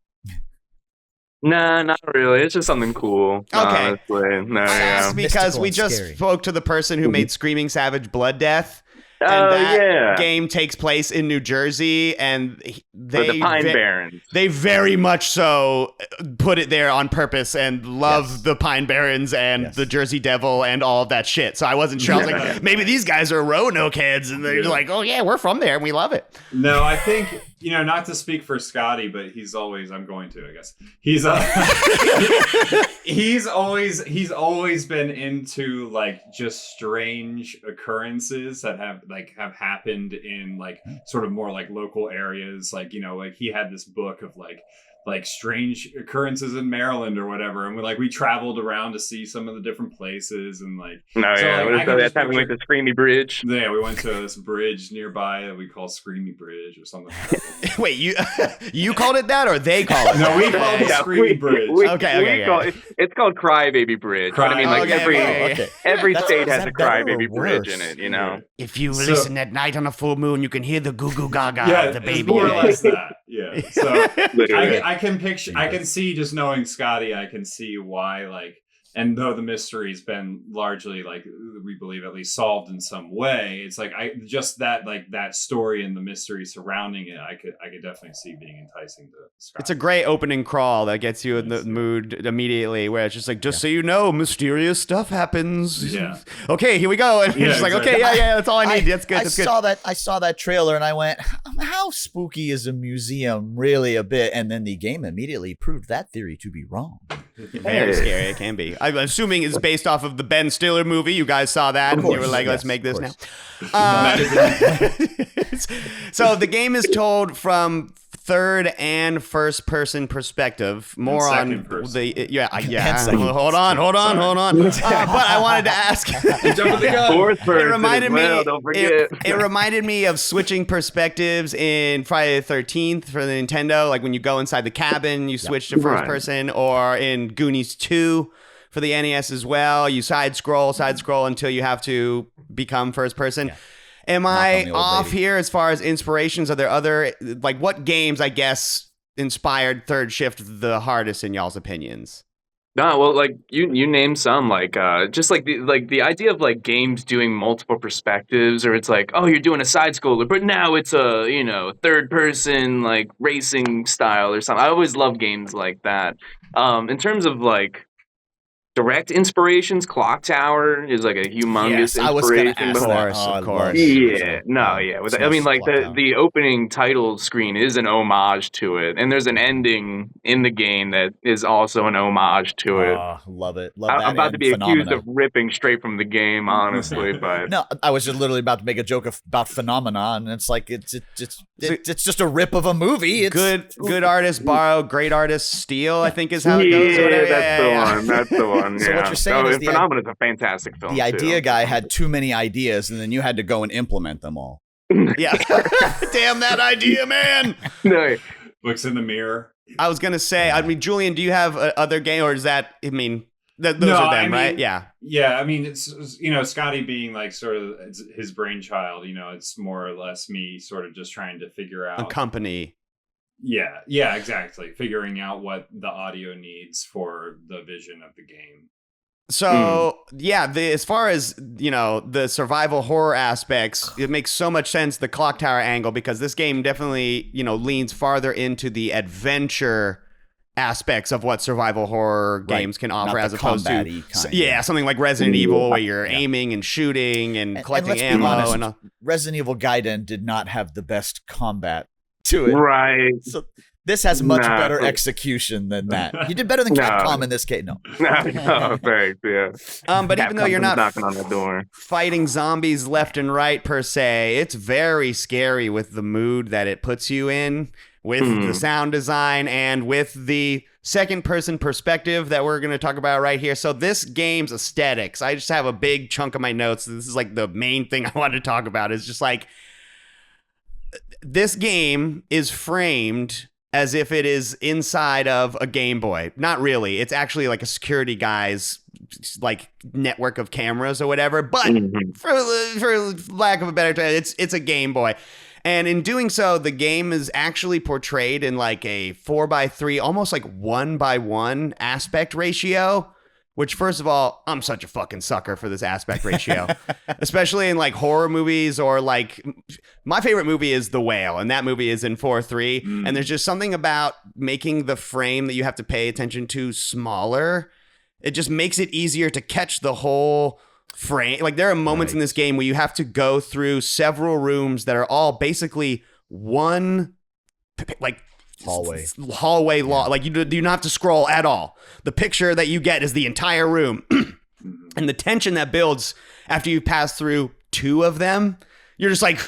Nah, not really. It's just something cool. Okay. Honestly. No, because we just spoke to the person who made Screaming Savage Blood Death, And that yeah. game takes place in New Jersey, and For the Pine Barrens. they very much so put it there on purpose and love the Pine Barrens and the Jersey Devil and all of that shit. So I wasn't sure. I was like, maybe these guys are Roanoke heads, and they're like, oh yeah, we're from there and we love it. No, I think, not to speak for Scotty, but I'm going to, I guess. He's always been into like just strange occurrences that have happened in like sort of more like local areas. Like, like he had this book of like strange occurrences in Maryland or whatever, and we traveled around to see some of the different places, and that time we went to Screamy Bridge. Yeah, we went to this bridge nearby that we call Screamy Bridge or something like that. Wait, you called it that, or they called it? No, we called it Screamy Bridge. It's called Crybaby Bridge. But I mean, like every state has a Crybaby Bridge in it. If you listen at night on a full moon, you can hear the goo goo gaga of the baby. It's more or less that. Yeah. So I can see, just knowing Scotty, I can see why, like, and though the mystery's been largely, like, we believe at least solved in some way, it's like that story and the mystery surrounding it, I could definitely see being enticing to Scotty. It's a great opening crawl that gets you in the mood immediately, where it's just like, so you know, mysterious stuff happens. Yeah. Okay, here we go. And you're just like, okay, yeah, that's all I need. That's good. I saw that trailer and I went, how spooky is a museum really a bit? And then the game immediately proved that theory to be wrong. Very scary. It can be. I'm assuming it's based off of the Ben Stiller movie. You guys saw that, and you were like, let's make this now. So the game is told from third and first person perspective, more on the hold on. But I wanted to ask. It reminded me of switching perspectives in Friday the 13th for the Nintendo, like when you go inside the cabin, you switch to first person, or in Goonies 2 for the NES as well. You side scroll until you have to become first person. Yeah. Am I off here as far as inspirations? Are there other, like, what games, I guess, inspired Third Shift the hardest in y'all's opinions? No, well, like you named some, like just like the idea of like games doing multiple perspectives, or it's like, oh, you're doing a side scroller, but now it's a third person like racing style or something. I always love games like that. In terms of like direct inspirations, Clock Tower is like a humongous inspiration. I was going to ask that. Of course. I mean, like the opening title screen is an homage to it, and there's an ending in the game that is also an homage to it. Love it. I'm about to be accused of ripping straight from the game, honestly, but no, I was just literally about to make a joke about Phenomenon, and it's like it's just a rip of a movie. It's good artists borrow, great artists steal, I think is how it goes. That's the one. So what you're saying is Phenomenon is a fantastic film. The idea guy had too many ideas, and then you had to go and implement them all. Yeah. Damn that idea, man. No. Looks in the mirror. I was going to say, I mean, Julian, do you have other game, or is that, I mean, those are them, right? Yeah. Yeah, I mean, it's, Scotty being like sort of his brainchild, it's more or less me sort of just trying to figure out. A company. Yeah, exactly. Figuring out what the audio needs for the vision of the game. So, as far as, the survival horror aspects, it makes so much sense, the Clock Tower angle, because this game definitely, leans farther into the adventure aspects of what survival horror games can offer, as opposed to something like Resident Evil, where you're aiming and shooting and collecting ammo. Honest, Resident Evil Gaiden did not have the best combat to it. Right. So this has much better execution than that. You did better than Capcom in this case. No, thanks. Yeah. But even though you're not knocking on the door, fighting zombies left and right per se, it's very scary with the mood that it puts you in, with the sound design, and with the second person perspective that we're going to talk about right here. So this game's aesthetics, I just have a big chunk of my notes. This is like the main thing I want to talk about, is just like, this game is framed as if it is inside of a Gameboy. Not really. It's actually like a security guy's like network of cameras or whatever. But for lack of a better term, it's a Gameboy. And in doing so, the game is actually portrayed in like a 4:3, almost like 1:1 aspect ratio. Which, first of all, I'm such a fucking sucker for this aspect ratio, especially in like horror movies or like my favorite movie is The Whale, and that movie is in 4:3. And there's just something about making the frame that you have to pay attention to smaller. It just makes it easier to catch the whole frame. Like there are moments in this game where you have to go through several rooms that are all basically one like hallway long. Like you do not have to scroll at all. The picture that you get is the entire room. And the tension that builds after you pass through 2 of them, you're just like,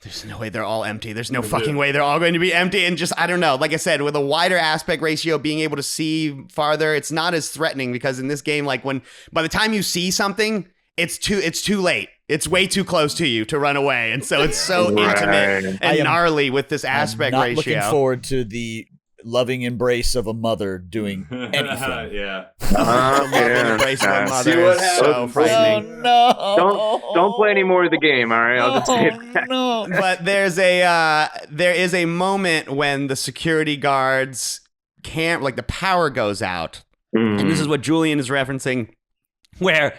there's no way they're all empty. There's no fucking way they're all going to be empty. And just, I don't know. Like I said, with a wider aspect ratio, being able to see farther, it's not as threatening because in this game, like by the time you see something, it's too late. It's way too close to you to run away. And so it's so intimate and gnarly with this aspect ratio. Looking forward to the loving embrace of a mother doing anything. Yeah. Embrace of a mother is so frightening. Oh, no. Don't play any more of the game, all right? I'll just say that. No. But there is a moment when the security guards can't, like the power goes out. And this is what Julian is referencing, where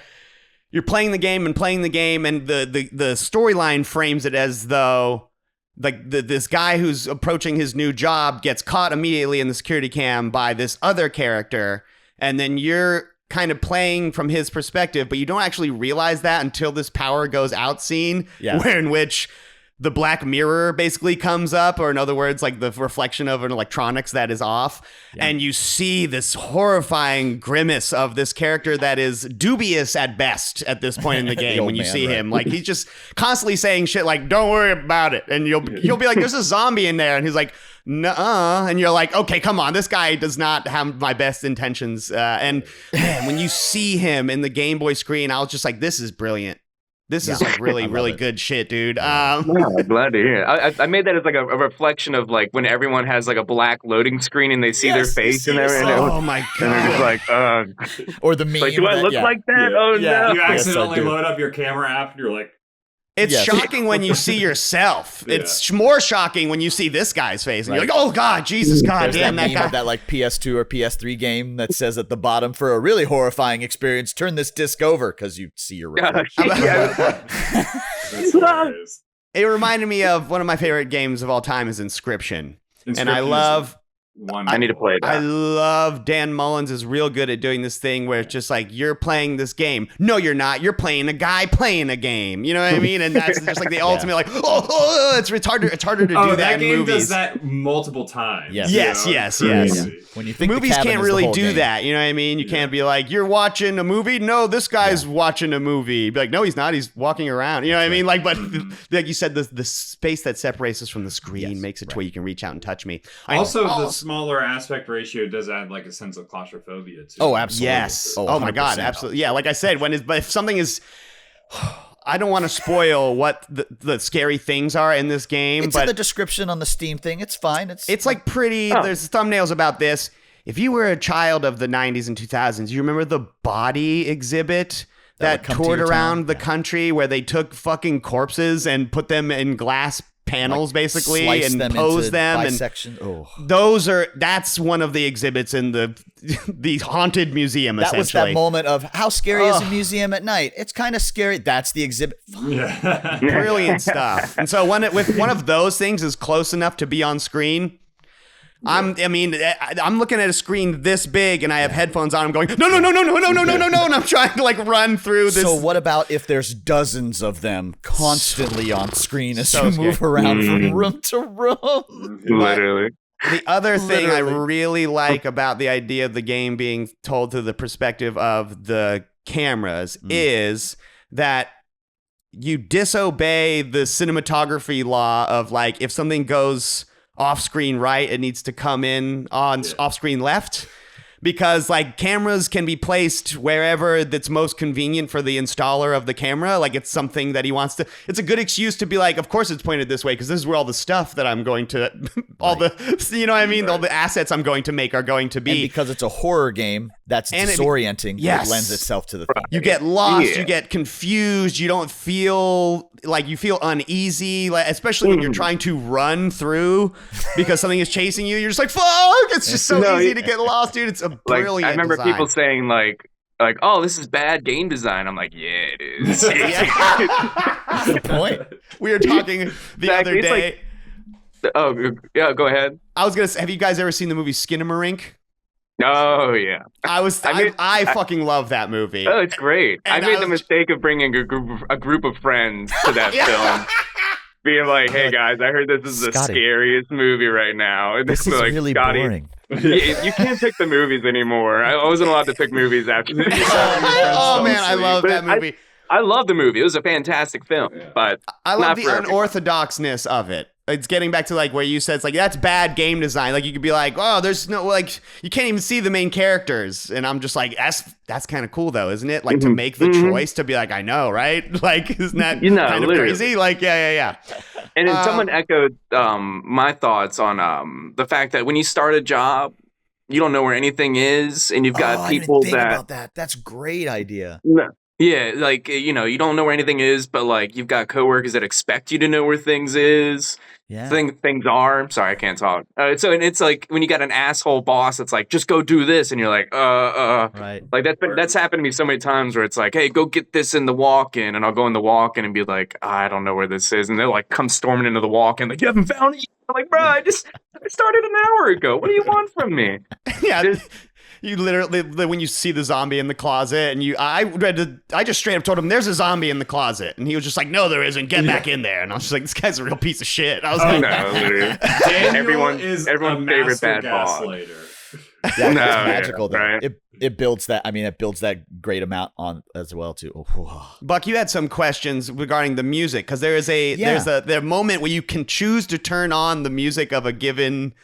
you're playing the game and the storyline frames it as though like this guy who's approaching his new job gets caught immediately in the security cam by this other character, and then you're kind of playing from his perspective, but you don't actually realize that until this power goes out scene, where in which the black mirror basically comes up, or in other words, like the reflection of an electronics that is off. And you see this horrifying grimace of this character that is dubious at best at this point in the game when you see him. Like he's just constantly saying shit like, don't worry about it. And you'll be like, there's a zombie in there. And he's like, nuh-uh. And you're like, okay, come on. This guy does not have my best intentions. And man, when you see him in the Game Boy screen, I was just like, this is brilliant. This is like really good shit, dude. I'm glad to hear it. I made that as like a reflection of like when everyone has like a black loading screen and they see their face and everything. Oh my god! And they're just like, or the meme. like, do I look like that? Yeah. Oh Yeah. no! You accidentally load up your camera app and you're like, It's shocking when you see yourself. It's more shocking when you see this guy's face, and you're like, "Oh God, Jesus, God damn that guy!" That like PS2 or PS3 game that says at the bottom, for a really horrifying experience, turn this disc over because you see your reflection. that's hilarious. It reminded me of one of my favorite games of all time is Inscription. And I Inscription love. I need to play that. I love Dan Mullins is real good at doing this thing where it's just like, you're playing this game. No, you're not. You're playing a guy playing a game. You know what I mean? And that's just like the ultimate, like, it's harder to do that that in game movies. does that multiple times. Yes. When you think movies can't really do game. that. You know what I mean? You can't be like, you're watching a movie. No, this guy's watching a movie. Be like, no, he's not. He's walking around. You know what I mean? Like, but like you said, the space that separates us from the screen makes it to where you can reach out and touch me. Also, the smaller aspect ratio does add like a sense of claustrophobia too. Oh, absolutely. Yes. Oh, Oh my God. Absolutely. Yeah. Like I said, but if something is, I don't want to spoil what the scary things are in this game. It's but in the description on the Steam thing. It's fine. It's like pretty. There's thumbnails about this. If you were a child of the 90s and 2000s, you remember the body exhibit that toured around the country where they took fucking corpses and put them in glass panels basically and pose them bisection. That's one of the exhibits in the haunted museum. That was that essentially moment of how scary is a museum at night. It's kind of scary. That's the exhibit. Brilliant stuff. And so if one of those things is close enough to be on screen, I'm looking at a screen this big and I have headphones on. I'm going, no, and I'm trying to like run through this. So what about if there's dozens of them constantly on screen as So you move scary. around from room to room? Literally. The other thing I really like about the idea of the game being told through the perspective of the cameras is that you disobey the cinematography law of like, if something goes off-screen right, it needs to come in on off-screen left, because like cameras can be placed wherever that's most convenient for the installer of the camera. Like it's something that he wants to, it's a good excuse to be like, of course it's pointed this way because this is where all the stuff that I'm going to, all the, you know what I mean? All the assets I'm going to make are going to be. And because it's a horror game, that's disorienting. Yes. It lends itself to the thing. You get lost, you get confused, you don't feel like you feel uneasy, like especially when you're trying to run through because something is chasing you. You're just like, fuck! It's just so easy to get lost, dude. It's a brilliant I remember design. people saying like, like, oh, this is bad game design. I'm like, yeah, it is. Good point. We were talking the other It's day. Oh, yeah, go ahead. I was gonna say, have you guys ever seen the movie Skinamarink? Oh, yeah. I fucking love that movie. Oh, it's great. I And made I the was- mistake of bringing a group of friends to that film. Being like, hey guys, I heard this is the Scotty, scariest movie right now. And this is like, really Scotty, boring. you can't pick the movies anymore. I wasn't allowed to pick movies after this. Oh man, I love But that movie. I love the movie. It was a fantastic film, but I love not the for everyone. unorthodoxness of it. It's getting back to like where you said it's like that's bad game design. Like you could be like, oh, there's no like you can't even see the main characters, and I'm just like that's kind of cool though, isn't it? Like to make the choice to be like, I know, right? Like isn't that kind of literally. crazy? Like yeah. And then someone echoed my thoughts on the fact that when you start a job, you don't know where anything is, and you've got I people didn't think that about that. That's a great idea. yeah, like you don't know where anything is, but like you've got coworkers that expect you to know where things is. Yeah. Things are. Sorry, I can't talk. So and it's like when you got an asshole boss, it's like just go do this, and you're like, Right. Like that's happened to me so many times where it's like, hey, go get this in the walk-in, and I'll go in the walk-in and be like, I don't know where this is, and they'll like come storming into the walk-in, like you haven't found it yet? I'm like, bro, I started an hour ago. What do you want from me? Yeah. You literally, when you see the zombie in the closet, and I just straight up told him, "There's a zombie in the closet," and he was just like, "No, there isn't. Get back in there." And I was just like, "This guy's a real piece of shit." I was like, No, literally. Daniel is everyone's a favorite master bad boss. gaslighter. Yeah, No, it's yeah, magical though. right. It builds that. I mean, it builds that great amount on as well too. Oh, Buck, you had some questions regarding the music because there's the moment where you can choose to turn on the music of a given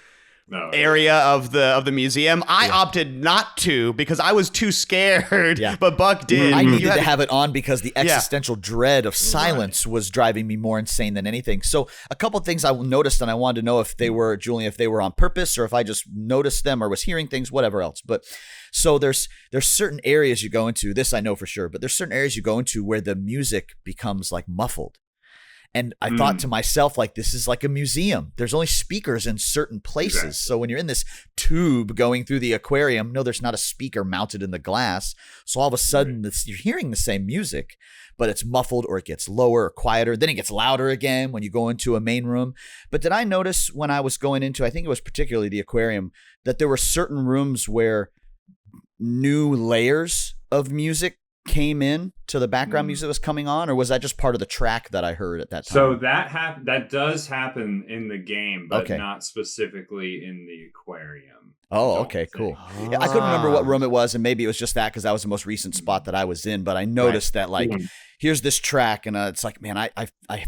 area of the museum. I opted not to because I was too scared. Yeah. But Buck did. I needed You had to have it on because the existential dread of silence was driving me more insane than anything. So a couple things I noticed, and I wanted to know if they were, Julian, if they were on purpose or if I just noticed them or was hearing things, whatever else. But so there's certain areas you go into, this I know for sure, but there's certain areas you go into where the music becomes like muffled. And I thought to myself, like, this is like a museum. There's only speakers in certain places. Exactly. So when you're in this tube going through the aquarium, no, there's not a speaker mounted in the glass. So all of a sudden, you're hearing the same music, but it's muffled or it gets lower or quieter. Then it gets louder again when you go into a main room. But did I notice when I was going into, I think it was particularly the aquarium, that there were certain rooms where new layers of music came in to the background music that was coming on, or was that just part of the track that I heard at that time? So that does happen in the game, but not specifically in the aquarium. Oh, okay, cool. Yeah, I couldn't remember what room it was, and maybe it was just that because that was the most recent spot that I was in. But I noticed that, like, here's this track, and it's like, man, I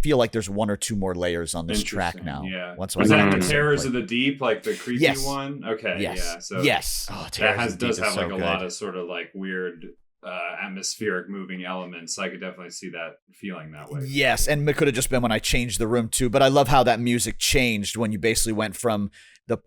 feel like there's one or two more layers on this track now. Yeah. Was that the Terrors of the Deep, like the creepy one? Okay. Yes. Yeah. So yes. Oh, that does have like a lot of sort of like weird atmospheric moving elements. I could definitely see that feeling that way. Yes, and it could have just been when I changed the room too, but I love how that music changed when you basically went from the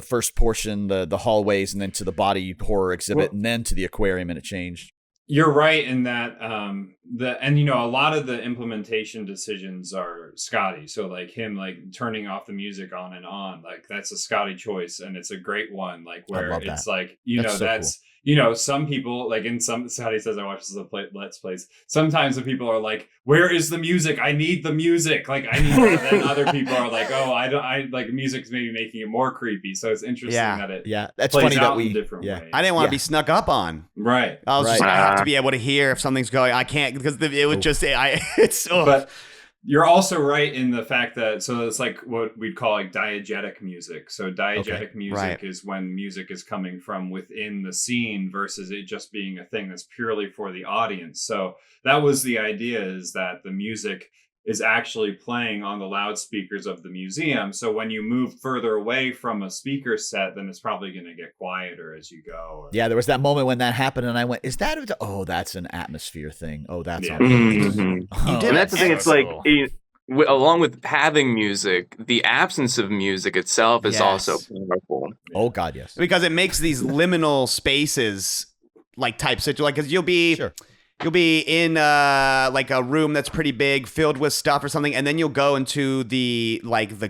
first portion, the hallways, and then to the body horror exhibit, and then to the aquarium, and it changed. You're right in that a lot of the implementation decisions are Scotty. So like him like turning off the music on and on, like that's a Scotty choice, and it's a great one. Like where it's like that's cool. Some people like in some Scotty says I watch the Let's Plays. Sometimes the people are like, "Where is the music? I need the music." Like I need. And then other people are like, "Oh, I like music's maybe making it more creepy." So it's interesting that it that's plays funny out that in different ways. I didn't want to be snuck up on. Right. I was just like, I have to be able to hear if something's going. I can't because it would just it's. But you're also right in the fact that it's like what we'd call like diegetic music. So diegetic music is when music is coming from within the scene versus it just being a thing that's purely for the audience. So that was the idea, is that the music is actually playing on the loudspeakers of the museum. So when you move further away from a speaker set, then it's probably going to get quieter as you go. Yeah, there was that moment when that happened, and I went, "Is that? that's an atmosphere thing. Oh, that's and that's the thing. It's like along with having music, the absence of music itself is also powerful. Oh God, yes, because it makes these liminal spaces like type situation. Like, because you'll be in like a room that's pretty big, filled with stuff or something, and then you'll go into the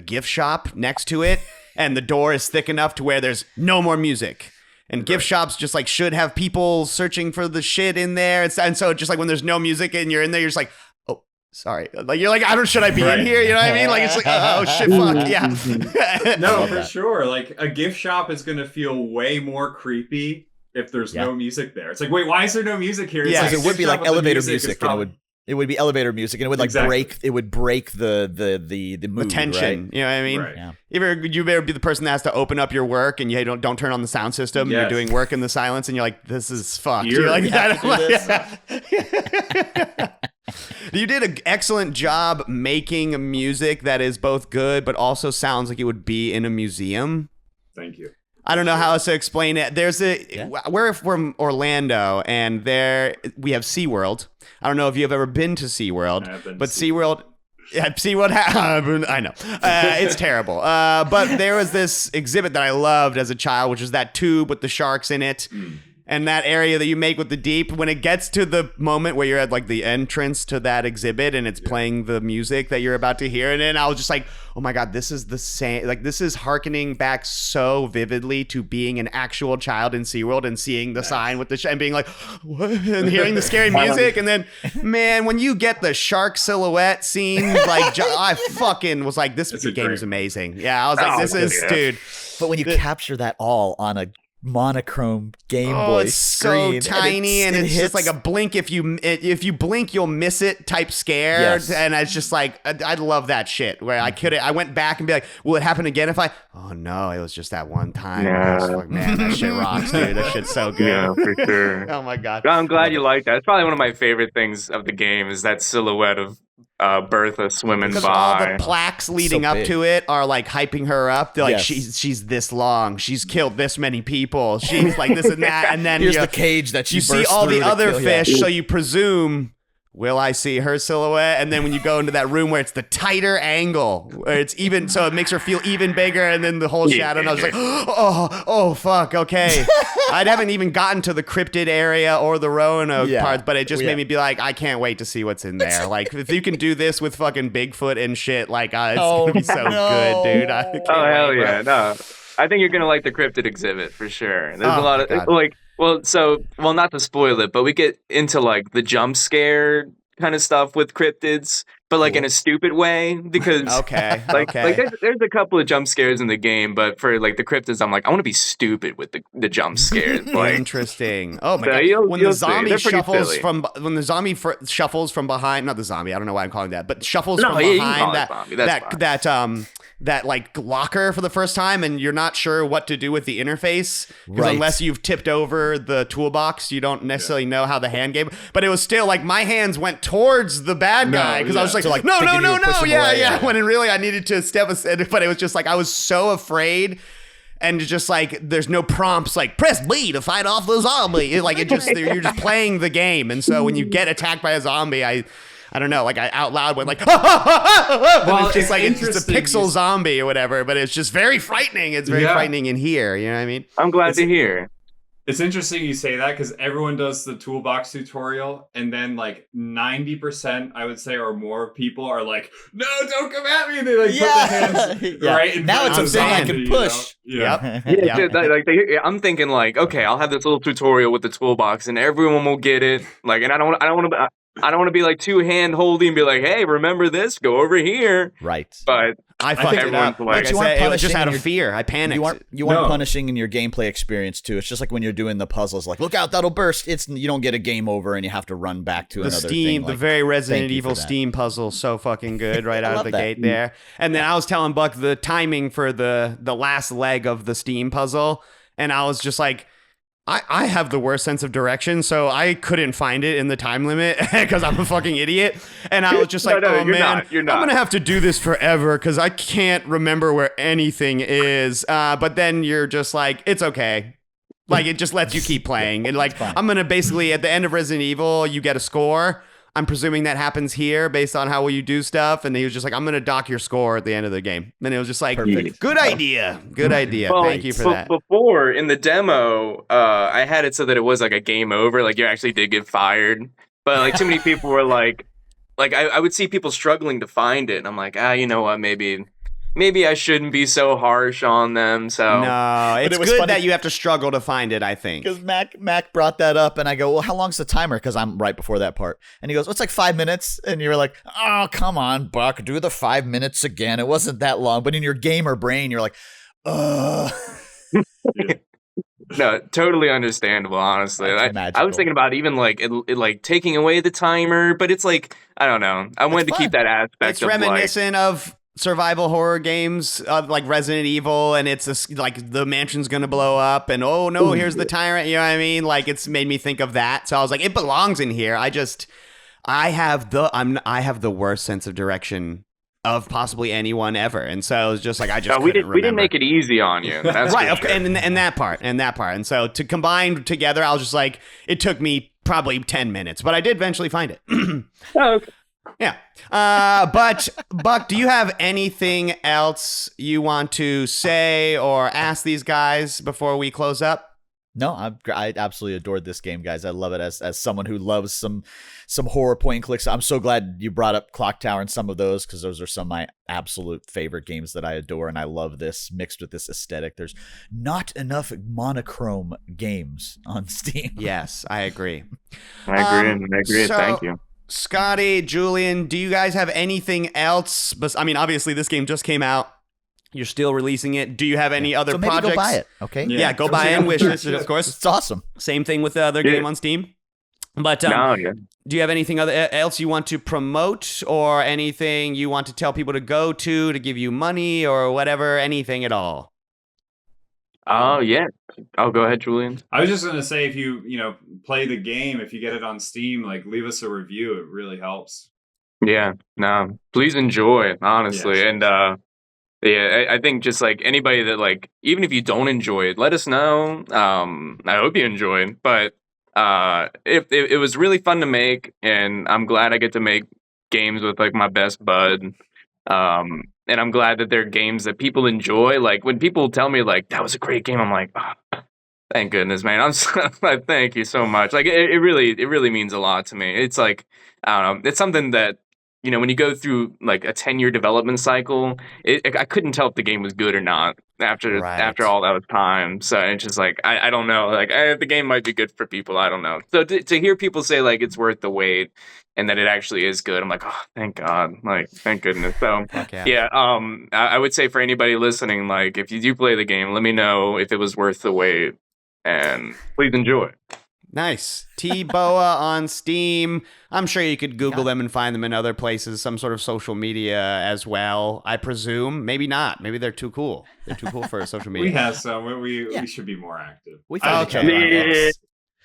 gift shop next to it, and the door is thick enough to where there's no more music. And gift shops just like should have people searching for the shit in there. And so just like when there's no music and you're in there, you're just like, oh, sorry. Like you're like, should I be in here? You know what I mean? Like it's like, oh shit, fuck, yeah. No, for sure. Like a gift shop is gonna feel way more creepy if there's no music there. It's like, wait, why is there no music here? It's Yeah, like it would be like elevator music, probably... and it would be elevator music, and it would like break the mood, tension. right? You know what I mean? Right. Yeah. You better be the person that has to open up your work and you don't turn on the sound system. Yes. You're doing work in the silence and you're like, this is fucked. You're You're like, have to do yeah. You did an excellent job making music that is both good but also sounds like it would be in a museum. Thank you. I don't know how else to explain it. We're from Orlando, and there we have SeaWorld. I don't know if you've ever been to SeaWorld, but SeaWorld. Yeah, SeaWorld. I know. It's terrible. But there was this exhibit that I loved as a child, which was that tube with the sharks in it. And that area that you make with the deep, when it gets to the moment where you're at like the entrance to that exhibit and it's playing the music that you're about to hear, and then I was just like, oh my God, this is the same. Like this is hearkening back so vividly to being an actual child in SeaWorld and seeing the sign with the and being like, what? And hearing the scary music. And then, man, when you get the shark silhouette scene, like I fucking was like, this game is amazing. Yeah, I was like, dude. But when you capture that all on a monochrome Gameboy it's screen, so tiny and it's hits. just like a blink. If you blink, you'll miss it type scare. Yes. And it's just like I love that shit where I went back and be like, will it happen again if oh no, it was just that one time. I was like, man, that shit rocks, dude. That shit's so good. Yeah, for sure. Oh my God. I'm glad you like that. It's probably one of my favorite things of the game is that silhouette of Bertha swimming Because by. all the plaques leading So up big. to it are like hyping her up. They're like, Yes. she's this long. She's killed this many people. She's like this and that. And then Here's the cage that she you see burst all through the to other kill, yeah. fish, so you presume, will I see her silhouette? And then when you go into that room where it's the tighter angle, where it's even, so it makes her feel even bigger, and then the whole shadow, and I was like, oh, fuck, okay. I haven't even gotten to the cryptid area or the Roanoke parts, but it just made me be like, I can't wait to see what's in there. Like, if you can do this with fucking Bigfoot and shit, like, it's gonna be so good, dude. I can't Hell wait, yeah, bro. no. I think you're gonna like the cryptid exhibit for sure. There's Oh a lot of my God. like, well, not to spoil it, but we get into like the jump scare kind of stuff with cryptids, but like in a stupid way because Okay, like okay. there's a couple of jump scares in the game, but for like the cryptids, I'm like I want to be stupid with the jump scares. Like Interesting. Oh my So God! you'll When the see. zombie They're pretty shuffles silly. shuffles from behind, not the zombie. I don't know why I'm calling that, but shuffles No, from yeah, you can call behind it zombie, that's fine. that like locker for the first time, and you're not sure what to do with the interface because Right. unless you've tipped over the toolbox, you don't necessarily know how the hand game. But it was still like my hands went towards the bad guy because I was like, So, like, no, thinking you were pushing yeah. away, When really I needed to step aside, but it was just like I was so afraid. And just like there's no prompts like press B to fight off the zombie. Like it just you're just playing the game. And so when you get attacked by a zombie, I don't know, like I out loud went like, well, it's just like it's just a pixel zombie or whatever. But it's just very frightening. It's very frightening in here. You know what I mean? I'm glad to hear. It's interesting you say that because everyone does the toolbox tutorial, and then like 90%, I would say, or more people are like, "No, don't come at me!" They like put their hands right in Now front it's of a the thing I zombie, can you know? push. Yeah. Yeah, dude, I'm thinking like, okay, I'll have this little tutorial with the toolbox, and everyone will get it. Like, and I don't want to be like too hand holding and be like, hey, remember this? Go over here. Right. But I fucked it everyone's up. like- Like I You aren't said, it was just punishing out of your- fear. I panicked. You aren't No. punishing in your gameplay experience too. It's just like when you're doing the puzzles, like look out, that'll burst. You don't get a game over and you have to run back to the another Steam, thing. the Like, very Resident thank you for Evil that. Steam puzzle, so fucking good right out of love the that. gate there. And then I was telling Buck the timing for the last leg of the Steam puzzle, and I was just like, I have the worst sense of direction, so I couldn't find it in the time limit because I'm a fucking idiot. And I was just like, No, oh you're man, not. You're not. I'm gonna have to do this forever because I can't remember where anything is. But then you're just like, it's okay. Like it just lets you keep playing. And like I'm gonna basically at the end of Resident Evil, you get a score. I'm presuming that happens here based on how well you do stuff. And he was just like, I'm gonna dock your score at the end of the game. And it was just like, Perfect. good idea. Good idea. Well, Thank you for that. Before in the demo, I had it so that it was like a game over. Like you actually did get fired, but like too many people were like I would see people struggling to find it, and I'm like, you know what, maybe maybe I shouldn't be so harsh on them. So No, it's it was good funny- that you have to struggle to find it, I think. Because Mac brought that up, and I go, well, how long's the timer? Because I'm right before that part. And he goes, well, it's like 5 minutes. And you're like, oh, come on, Buck, do the 5 minutes again. It wasn't that long. But in your gamer brain, you're like, no, totally understandable. Honestly, That's I was magical. thinking about even like it like taking away the timer, but it's like I don't know. I wanted to fun. keep that aspect. It's of reminiscent of survival horror games like Resident Evil, and it's like the mansion's gonna blow up, and oh no, here's the tyrant. You know what I mean? Like it's made me think of that. So I was like, it belongs in here. I have the worst sense of direction of possibly anyone ever, and so it was just like I just we couldn't didn't remember. make it easy on you. That's Right, for sure. and that part, and so to combine together, I was just like, it took me probably 10 minutes, but I did eventually find it. Oh, okay. Yeah. But Buck, do you have anything else you want to say or ask these guys before we close up? no, I absolutely adored this game, guys. I love it as someone who loves some horror point and clicks. I'm so glad you brought up Clock Tower and some of those, because those are some of my absolute favorite games that I adore, and I love this mixed with this aesthetic. There's not enough monochrome games on Steam. Yes, I agree. I agree. so- Thank you. Scottie, Julian, do you guys have anything else? I mean, obviously this game just came out. You're still releasing it. Do you have any other So maybe projects? go buy it, okay? Yeah, go buy it and wish list it, of course. It's awesome. Same thing with the other game on Steam. But No, yeah. do you have anything else you want to promote, or anything you want to tell people to go to give you money or whatever, anything at all? Oh yeah. Oh, go ahead, Julian. I was just gonna say, if you play the game, if you get it on Steam, like leave us a review. It really helps. Yeah. No, please enjoy it, honestly. Yes. And yeah, I think just like anybody that like, even if you don't enjoy it, let us know. I hope you enjoy it. But if it was really fun to make, and I'm glad I get to make games with like my best bud. And I'm glad that they're games that people enjoy. Like when people tell me like that was a great game, I'm like, oh, thank goodness, man. I'm so, like, thank you so much. Like it really means a lot to me. It's like I don't know. It's something that when you go through like a 10-year development cycle, I couldn't tell if the game was good or not after all that time. So it's just like I don't know. Like the game might be good for people. I don't know. So to hear people say like it's worth the wait and that it actually is good, I'm like, oh, thank God. Like thank goodness. So yeah. I would say for anybody listening, like if you do play the game, let me know if it was worth the wait, and please enjoy. Nice. Teebowah on Steam. I'm sure you could Google them and find them in other places, some sort of social media as well, I presume. Maybe not. Maybe they're too cool. They're too cool for social media. We have some. We should be more active. We found each other on Yeah. X.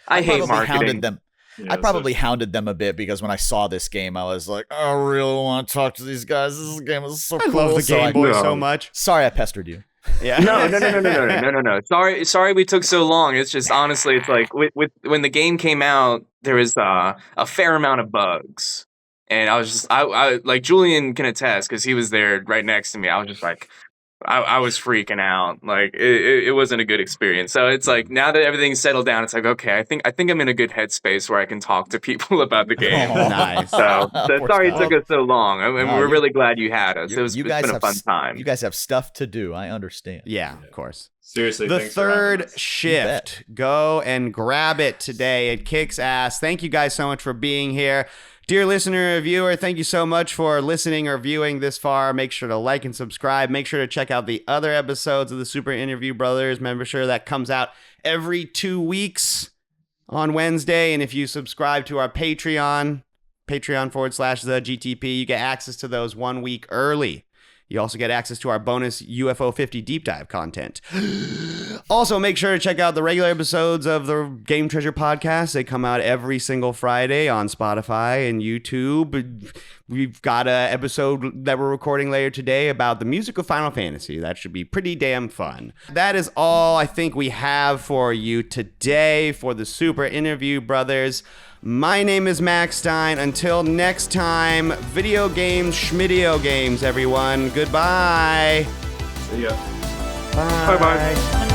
I hate probably marketing. hounded them. Yeah, I probably hounded them a bit, because when I saw this game, I was like, I really want to talk to these guys. This game is so I cool. love the So Game Boy No. so much. Sorry I pestered you. Yeah. No. Sorry we took so long. It's just honestly, it's like with when the game came out, there was a fair amount of bugs, and I was just I like Julian can attest because he was there right next to me. I was just like. I was freaking out. Like it wasn't a good experience. So it's like now that everything's settled down, it's like okay, I think I'm in a good headspace where I can talk to people about the game. Nice. So Poor sorry it Scott. took us so long. I mean, No, we're you- really glad you had us. It's you been guys a have fun time. You guys have stuff to do. I understand. Yeah, of course. Seriously, The thanks for having third us. shift. Go and grab it today. It kicks ass. Thank you guys so much for being here. Dear listener or viewer, thank you so much for listening or viewing this far. Make sure to like and subscribe. Make sure to check out the other episodes of the Super Interview Brothers. Remember, sure that comes out every 2 weeks on Wednesday. And if you subscribe to our Patreon, Patreon.com/the GTP, you get access to those 1 week early. You also get access to our bonus UFO 50 deep dive content. Also, make sure to check out the regular episodes of the Game Treasure podcast. They come out every single Friday on Spotify and YouTube. We've got an episode that we're recording later today about the music of Final Fantasy. That should be pretty damn fun. That is all I think we have for you today for the Super Interview Brothers. My name is Max Stein. Until next time, video games, schmidio games, everyone. Goodbye. See ya. Bye. Bye-bye.